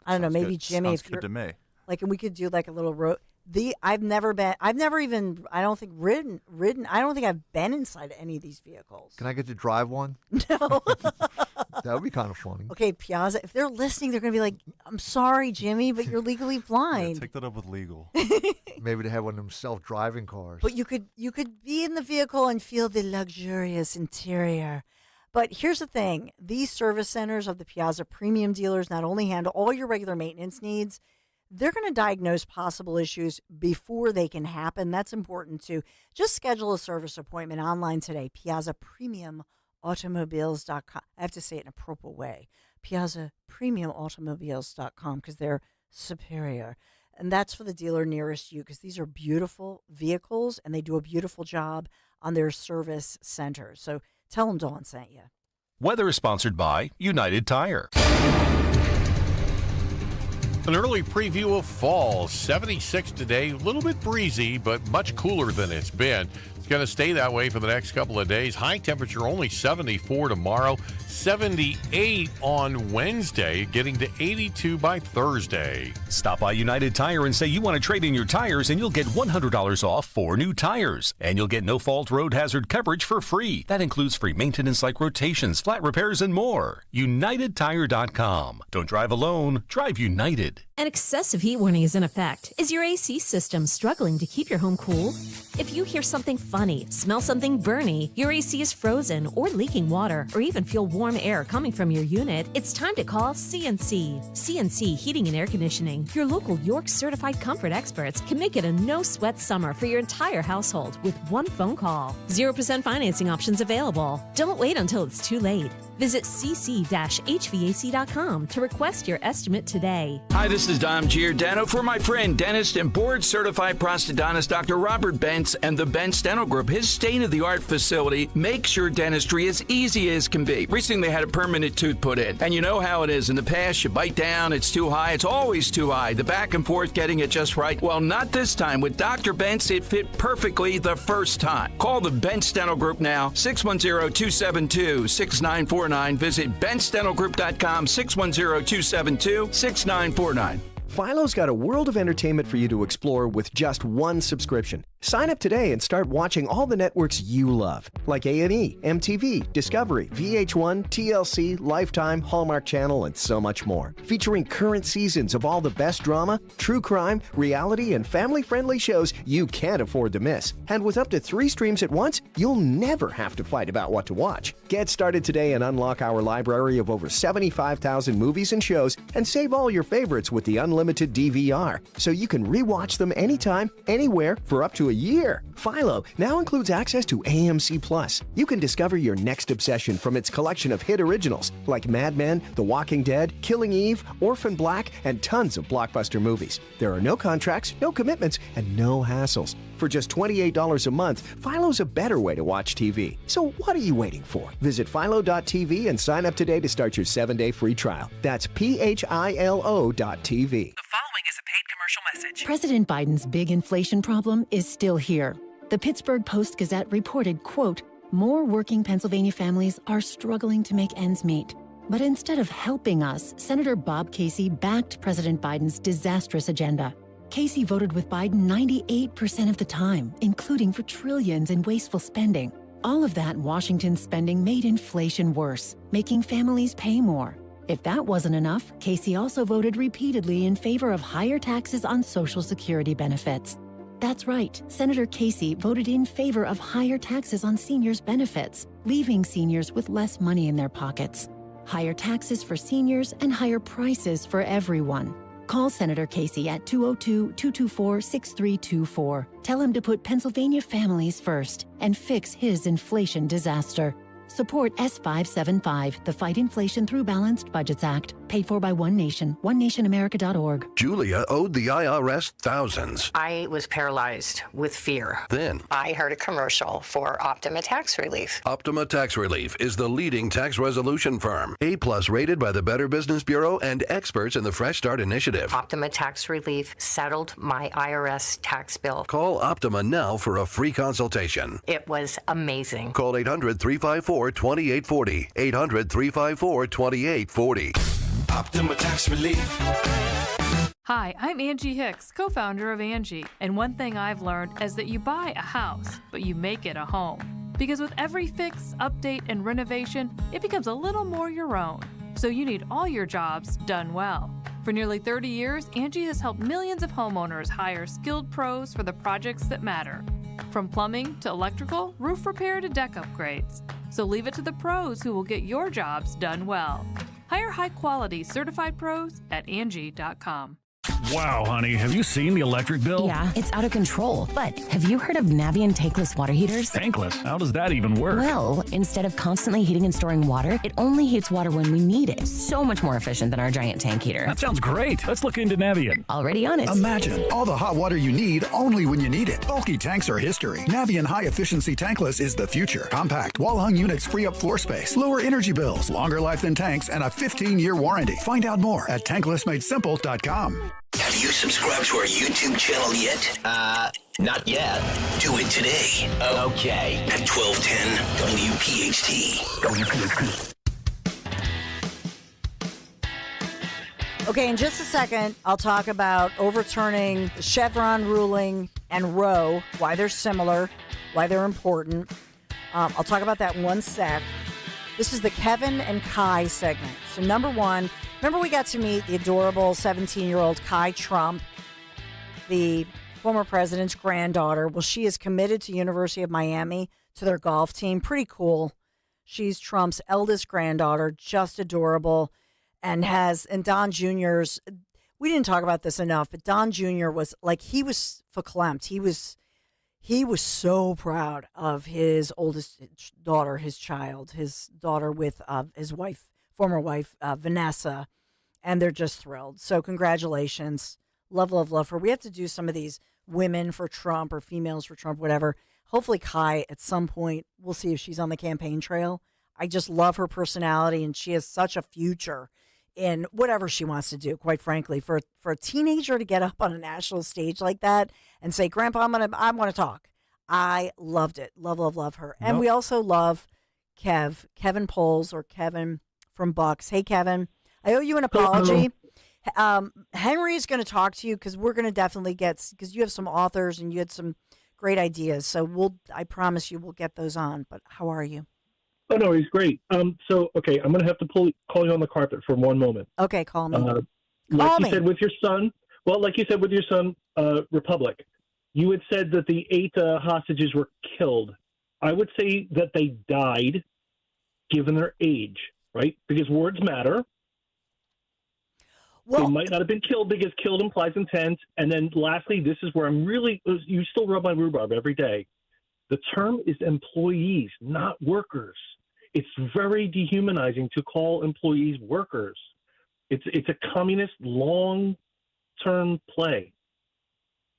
I don't know. Maybe good. Jimmy. Sounds if you're, good to me. Like, and we could do like a little road. I've never even, I don't think ridden. I don't think I've been inside any of these vehicles. Can I get to drive one? No. That would be kind of funny. Okay, Piazza, if they're listening, they're going to be like, I'm sorry, Jimmy, but you're legally blind. Yeah, take that up with legal. Maybe they have one of them self-driving cars. But you could be in the vehicle and feel the luxurious interior. But here's the thing. These service centers of the Piazza Premium dealers not only handle all your regular maintenance needs, they're going to diagnose possible issues before they can happen. That's important too. Just schedule a service appointment online today. PiazzaPremiumAutomobiles.com. I have to say it in a proper way. PiazzaPremiumAutomobiles.com, because they're superior. And that's for the dealer nearest you, because these are beautiful vehicles and they do a beautiful job on their service centers. So tell them Dawn sent you. Weather is sponsored by United Tire. An early preview of fall. 76 today, a little bit breezy, but much cooler than it's been. It's going to stay that way for the next couple of days. High temperature only 74 tomorrow, 78 on Wednesday, getting to 82 by Thursday. Stop by United Tire and say you want to trade in your tires, and you'll get $100 off 4 new tires. And you'll get no-fault road hazard coverage for free. That includes free maintenance like rotations, flat repairs, and more. UnitedTire.com. Don't drive alone. Drive United. An excessive heat warning is in effect. Is your AC system struggling to keep your home cool? If you hear something funny, smell something burny, your AC is frozen or leaking water, or even feel warm air coming from your unit, it's time to call CNC. CNC Heating and Air Conditioning. Your local York certified comfort experts can make it a no-sweat summer for your entire household with one phone call. 0% financing options available. Don't wait until it's too late. Visit cc-hvac.com to request your estimate today. Hi, this is Dom Giordano for my friend, dentist and board-certified prosthodontist Dr. Robert Bentz and the Bentz Dental Group. His state-of-the-art facility makes your dentistry as easy as can be. Recently, they had a permanent tooth put in, and you know how it is. In the past, you bite down, it's too high, it's always too high. The back and forth getting it just right. Well, not this time. With Dr. Bentz, it fit perfectly the first time. Call the Bentz Dental Group now, 610-272-6949. Visit BentzDentalGroup.com, 610-272-6949. Philo's got a world of entertainment for you to explore with just one subscription. Sign up today and start watching all the networks you love, like A&E, MTV, Discovery, VH1, TLC, Lifetime, Hallmark Channel, and so much more. Featuring current seasons of all the best drama, true crime, reality, and family-friendly shows you can't afford to miss. And with up to 3 streams at once, you'll never have to fight about what to watch. Get started today and unlock our library of over 75,000 movies and shows, and save all your favorites with the unlimited DVR, so you can rewatch them anytime, anywhere, for up to a year. Philo now includes access to AMC+. You can discover your next obsession from its collection of hit originals like Mad Men, The Walking Dead, Killing Eve, Orphan Black, and tons of blockbuster movies. There are no contracts, no commitments, and no hassles. For just $28 a month, Philo's a better way to watch TV. So what are you waiting for? Visit philo.tv and sign up today to start your 7-day free trial. That's philo.tv. President Biden's big inflation problem is still here. The Pittsburgh Post-Gazette reported, quote, more working Pennsylvania families are struggling to make ends meet. But instead of helping us, Senator Bob Casey backed President Biden's disastrous agenda. Casey voted with Biden 98% of the time, including for trillions in wasteful spending. All of that Washington spending made inflation worse, making families pay more. If that wasn't enough, Casey also voted repeatedly in favor of higher taxes on Social Security benefits. That's right, Senator Casey voted in favor of higher taxes on seniors' benefits, leaving seniors with less money in their pockets. Higher taxes for seniors and higher prices for everyone. Call Senator Casey at 202-224-6324. Tell him to put Pennsylvania families first and fix his inflation disaster. Support S575, the Fight Inflation Through Balanced Budgets Act, paid for by One Nation, onenationamerica.org. Julia owed the IRS thousands. I was paralyzed with fear. Then I heard a commercial for Optima Tax Relief. Optima Tax Relief is the leading tax resolution firm, A+ rated by the Better Business Bureau and experts in the Fresh Start Initiative. Optima Tax Relief settled my IRS tax bill. Call Optima now for a free consultation. It was amazing. Call 800-354-2840. 800-354-2840. Optima Tax Relief. Hi, I'm Angie Hicks, co-founder of Angie, and one thing I've learned is that you buy a house, but you make it a home. Because with every fix, update, and renovation, it becomes a little more your own. So you need all your jobs done well. For nearly 30 years, Angie has helped millions of homeowners hire skilled pros for the projects that matter. From plumbing to electrical, roof repair to deck upgrades. So leave it to the pros who will get your jobs done well. Hire high-quality certified pros at Angie.com. Wow, honey, have you seen the electric bill? Yeah, it's out of control. But have you heard of Navien tankless water heaters? Tankless? How does that even work? Well, instead of constantly heating and storing water, it only heats water when we need it. So much more efficient than our giant tank heater. That sounds great. Let's look into Navien. Already on it. Imagine all the hot water you need only when you need it. Bulky tanks are history. Navien high-efficiency tankless is the future. Compact, wall-hung units free up floor space, lower energy bills, longer life than tanks, and a 15-year warranty. Find out more at tanklessmadsimple.com. Have you subscribed to our YouTube channel yet? Not yet. Do it today. Okay. At 1210 WPHT. Okay, in just a second, I'll talk about overturning the Chevron ruling and Roe, why they're similar, why they're important. I'll talk about that in one sec. This is the Kevin and Kai segment. So number one, remember we got to meet the adorable 17-year-old Kai Trump, the former president's granddaughter. Well, she is committed to University of Miami, to their golf team. Pretty cool. She's Trump's eldest granddaughter, just adorable, and Don Jr.'s, we didn't talk about this enough, but Don Jr. was like, he was verklempt. He was so proud of his oldest daughter, his daughter with his wife, former wife, Vanessa, and they're just thrilled. So congratulations. Love, love, love her. We have to do some of these women for Trump or females for Trump, whatever. Hopefully Kai, at some point, we'll see if she's on the campaign trail. I just love her personality, and she has such a future in whatever she wants to do, quite frankly. For a teenager to get up on a national stage like that and say, Grandpa, I want to talk. I loved it. Love, love, love her. And we also love Kevin Poles, or Kevin from Bucks. Hey, Kevin, I owe you an apology. Henry is going to talk to you because we're going to definitely because you have some authors and you had some great ideas. So I promise you we'll get those on. But how are you? Oh, no, he's great. Okay, I'm going to have to call you on the carpet for one moment. Okay, call me. Like you said with your son, Republic, you had said that the 8 hostages were killed. I would say that they died given their age, right? Because words matter. Well, they might not have been killed because killed implies intent. And then lastly, this is where you still rub my rhubarb every day. The term is employees, not workers. It's very dehumanizing to call employees workers. It's a communist long-term play.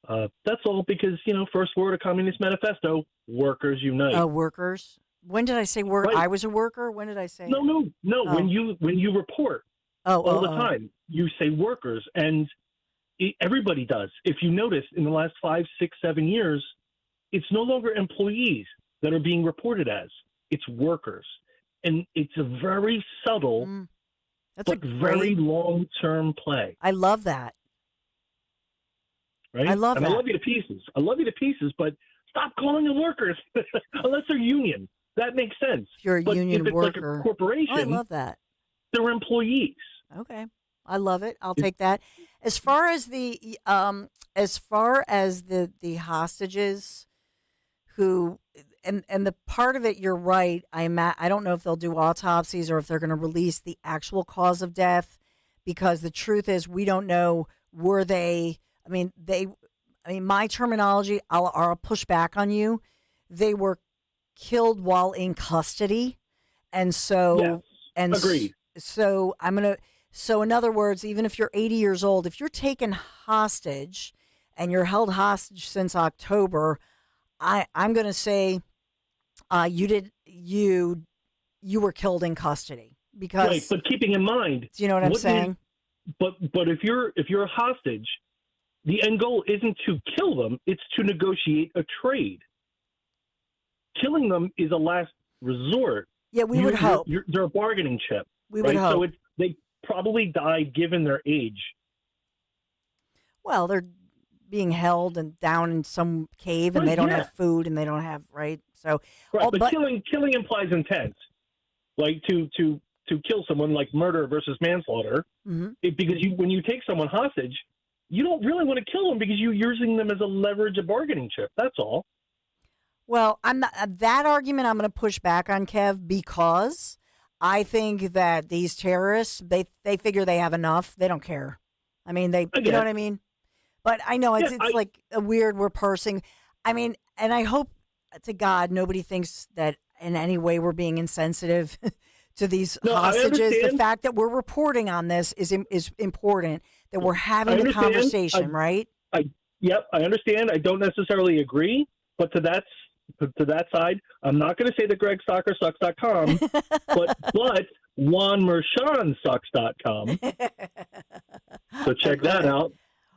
That's all because, first word of Communist Manifesto, workers unite. Oh, workers? When did I say work? Right. I was a worker? When did I say? No. Oh. When you report all the time, you say workers, and everybody does. If you notice, in the last 5, 6, 7 years, it's no longer employees that are being reported as. It's workers. And it's a very subtle, very long-term play. I love that. Right? I love that. I love you to pieces, but stop calling them workers unless they're union. That makes sense. If you're a union if it's worker. like a corporation, I love that. They're employees. Okay. I love it. I'll take that. As far as the hostages who and the part of it, you're right. I don't know if they'll do autopsies or if they're going to release the actual cause of death, because the truth is we don't know. Were they? My terminology. I'll push back on you. They were killed while in custody, and so agreed. So in other words, even if you're 80 years old, if you're taken hostage and you're held hostage since October, I'm going to say you were killed in custody because. Right, but keeping in mind, do you know what I'm saying? But if you're a hostage, the end goal isn't to kill them; it's to negotiate a trade. Killing them is a last resort. Yeah, we would hope. They're a bargaining chip. We would hope. So they probably died given their age. Well, they're being held and down in some cave, and they don't have food, and they don't have So, right, but killing implies intent, like to kill someone, like murder versus manslaughter. Mm-hmm. Because when you take someone hostage, you don't really want to kill them because you're using them as a leverage, a bargaining chip. That's all. Well, that argument I'm going to push back on, Kev, because I think that these terrorists, they figure they have enough. They don't care. I mean, you know what I mean? But I know it's like a weird, we're parsing. I mean, and I hope to God nobody thinks that in any way we're being insensitive to these hostages. The fact that we're reporting on this is important, that we're having the conversation, right? I understand. I don't necessarily agree, but to that side, I'm not going to say that GregSoccerSucks.com, but JuanMerchanSucks.com. So check that out.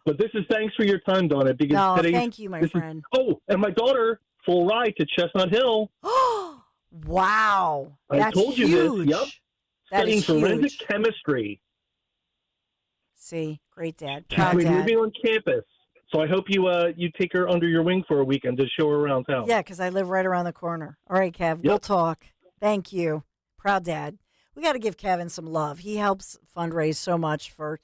But this is thanks for your time, Donna. Because thank you, my friend. And my daughter, full ride to Chestnut Hill. Wow. I told you huge. this. Yep. Studying forensic chemistry. See, great dad. Proud We're dad. moving on campus. So I hope you take her under your wing for a weekend to show her around town. Yeah, because I live right around the corner. All right, Kev, we'll talk. Thank you. Proud dad. We got to give Kevin some love. He helps fundraise so much for,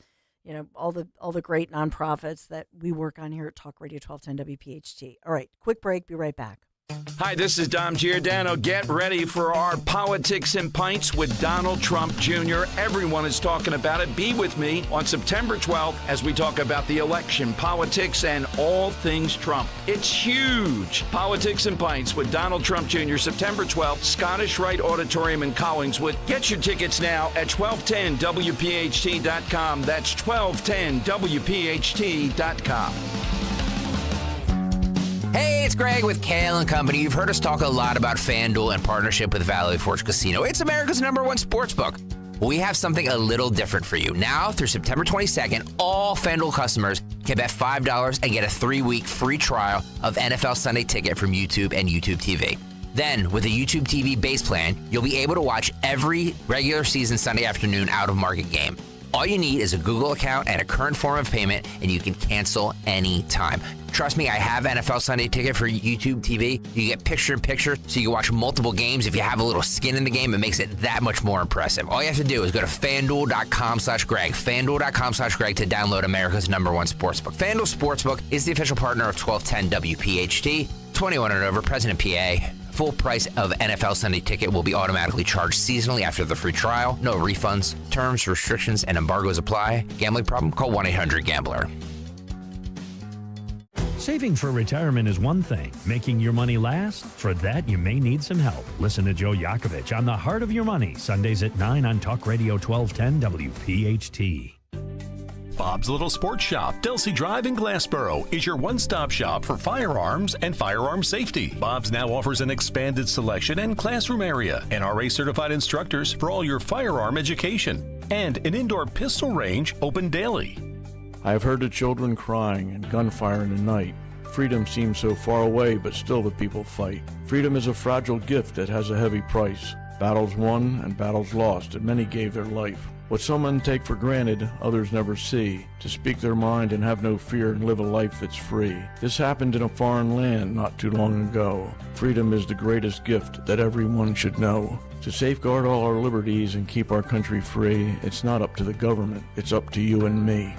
all the great nonprofits that we work on here at Talk Radio 1210 WPHT. All right, quick break. Be right back. Hi, this is Dom Giordano. Get ready for our Politics and Pints with Donald Trump Jr. Everyone is talking about it. Be with me on September 12th as we talk about the election, politics, and all things Trump. It's huge. Politics and Pints with Donald Trump Jr. September 12th, Scottish Rite Auditorium in Collingswood. Get your tickets now at 1210WPHT.com. That's 1210WPHT.com. Hey, it's Greg with Kale & Company. You've heard us talk a lot about FanDuel in partnership with Valley Forge Casino. It's America's #1 sportsbook. We have something a little different for you. Now, through September 22nd, all FanDuel customers can bet $5 and get a 3-week free trial of NFL Sunday Ticket from YouTube and YouTube TV. Then, with a YouTube TV base plan, you'll be able to watch every regular season Sunday afternoon out-of-market game. All you need is a Google account and a current form of payment, and you can cancel anytime. Trust me, I have NFL Sunday Ticket for YouTube TV. You get picture-in-picture, so you can watch multiple games. If you have a little skin in the game, it makes it that much more impressive. All you have to do is go to FanDuel.com/Greg, FanDuel.com/Greg to download America's #1 sportsbook. FanDuel Sportsbook is the official partner of 1210 WPHT. 21 and over, present in PA. Full price of NFL Sunday Ticket will be automatically charged seasonally after the free trial. No refunds. Terms, restrictions, and embargoes apply. Gambling problem? Call 1-800-GAMBLER. Saving for retirement is one thing. Making your money last? For that, you may need some help. Listen to Joe Yakovich on The Heart of Your Money, Sundays at 9 on Talk Radio 1210 WPHT. Bob's Little Sports Shop, Delsey Drive in Glassboro, is your one-stop shop for firearms and firearm safety. Bob's now offers an expanded selection and classroom area, NRA-certified instructors for all your firearm education, and an indoor pistol range open daily. I have heard the children crying and gunfire in the night. Freedom seems so far away, but still the people fight. Freedom is a fragile gift that has a heavy price. Battles won and battles lost, and many gave their life. What some men take for granted, others never see. To speak their mind and have no fear and live a life that's free. This happened in a foreign land not too long ago. Freedom is the greatest gift that everyone should know. To safeguard all our liberties and keep our country free, it's not up to the government, it's up to you and me.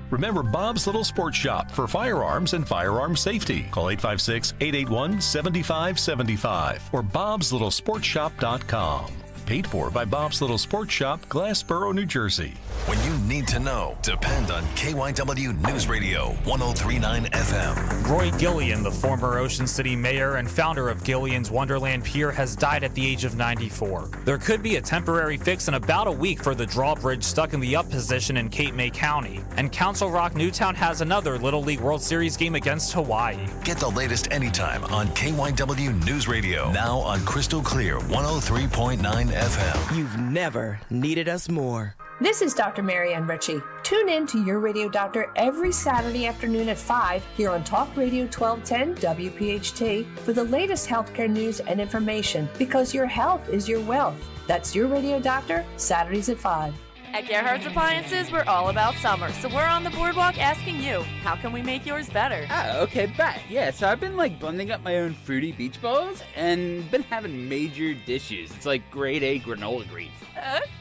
Remember Bob's Little Sports Shop for firearms and firearm safety. Call 856-881-7575 or bobslittle.sportshop.com. Paid for by Bob's Little Sports Shop, Glassboro, New Jersey. When you need to know, depend on KYW News Radio 103.9 FM. Roy Gillian, the former Ocean City mayor and founder of Gillian's Wonderland Pier, has died at the age of 94. There could be a temporary fix in about a week for the drawbridge stuck in the up position in Cape May County. And Council Rock Newtown has another Little League World Series game against Hawaii. Get the latest anytime on KYW News Radio. Now on Crystal Clear 103.9 FM. You've never needed us more. This is Dr. Marianne Ritchie. Tune in to Your Radio Doctor every Saturday afternoon at 5 here on Talk Radio 1210 WPHT for the latest healthcare news and information, because your health is your wealth. That's Your Radio Doctor, Saturdays at 5. At Gerhardt's Appliances, we're all about summer, so we're on the boardwalk asking you, how can we make yours better? Oh, okay, bet. Yeah, so I've been blending up my own fruity beach balls and been having major dishes. It's like grade A granola greens.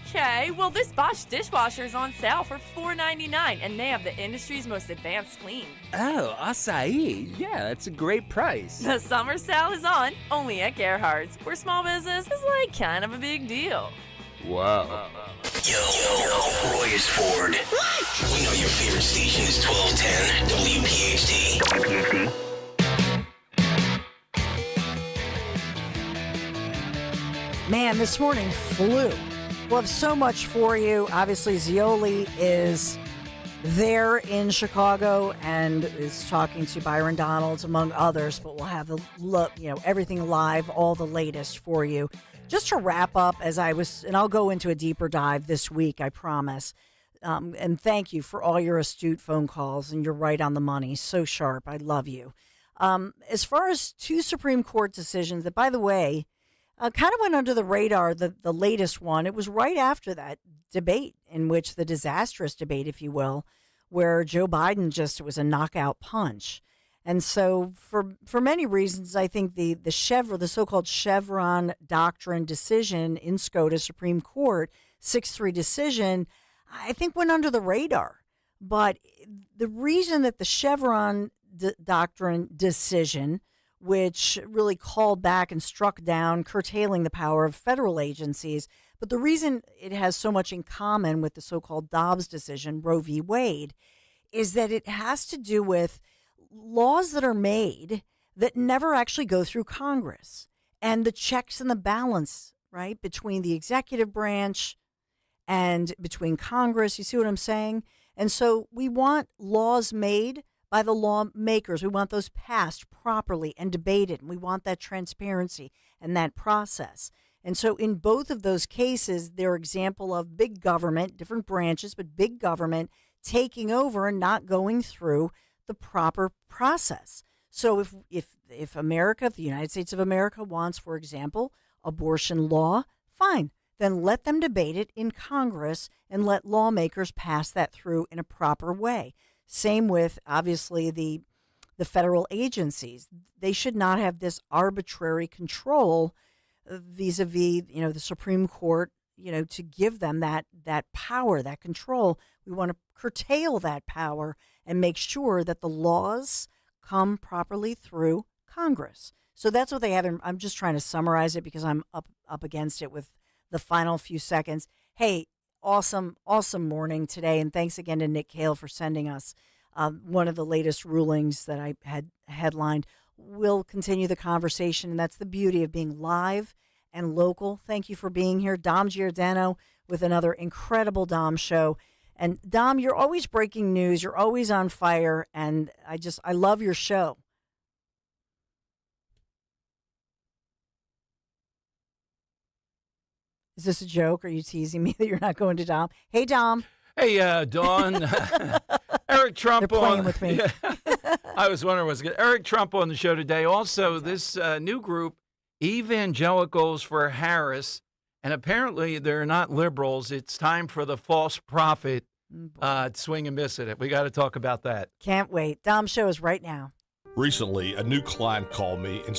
Okay, well this Bosch dishwasher is on sale for $4.99, and they have the industry's most advanced clean. Oh, acai. Yeah, that's a great price. The summer sale is on, only at Gerhardt's, where small business is kind of a big deal. Wow. Yo, Roy is Ford. What? We know your favorite station is 1210 WPHT. Man, this morning flew. We'll have so much for you. Obviously, Zioli is there in Chicago and is talking to Byron Donalds, among others. But we'll have everything live, all the latest for you. Just to wrap up, and I'll go into a deeper dive this week, I promise. And thank you for all your astute phone calls, and you're right on the money. So sharp. I love you. As far as two Supreme Court decisions that, by the way, kind of went under the radar, the latest one, it was right after that debate, in which the disastrous debate, if you will, where Joe Biden it was a knockout punch. And so for many reasons, I think the so-called Chevron doctrine decision in SCOTUS Supreme Court, 6-3 decision, I think went under the radar. But the reason that the Chevron doctrine decision, which really called back and struck down, curtailing the power of federal agencies, but the reason it has so much in common with the so-called Dobbs decision, Roe v. Wade, is that it has to do with laws that are made that never actually go through Congress, and the checks and the balance, right, between the executive branch and between Congress. You see what I'm saying? And so we want laws made by the lawmakers. We want those passed properly and debated. And we want that transparency and that process. And so in both of those cases, they're example of big government, different branches, but big government taking over and not going through the proper process. So if America, if the United States of America wants, for example, abortion law, fine. then let them debate it in Congress and let lawmakers pass that through in a proper way. Same with, obviously, the federal agencies. They should not have this arbitrary control vis-a-vis, the Supreme Court, to give them that power, that control. We want to curtail that power and make sure that the laws come properly through Congress. So that's what they have. I'm just trying to summarize it because I'm up against it with the final few seconds. Hey, awesome morning today, and thanks again to Nick Cale for sending us one of the latest rulings that I had headlined. We'll continue the conversation, and that's the beauty of being live and local. Thank you for being here. Dom Giordano with another incredible Dom show. And Dom, you're always breaking news. You're always on fire, and I love your show. Is this a joke? Are you teasing me that you're not going to Dom? Hey, Dom. Hey, Dawn. Eric Trump They're playing with me. I was wondering what's good. Eric Trump on the show today. Also, this new group, Evangelicals for Harris, and apparently they're not liberals. It's time for the false prophet swing and miss at it. We got to talk about that. Can't wait. Dom show is right now. Recently, a new client called me and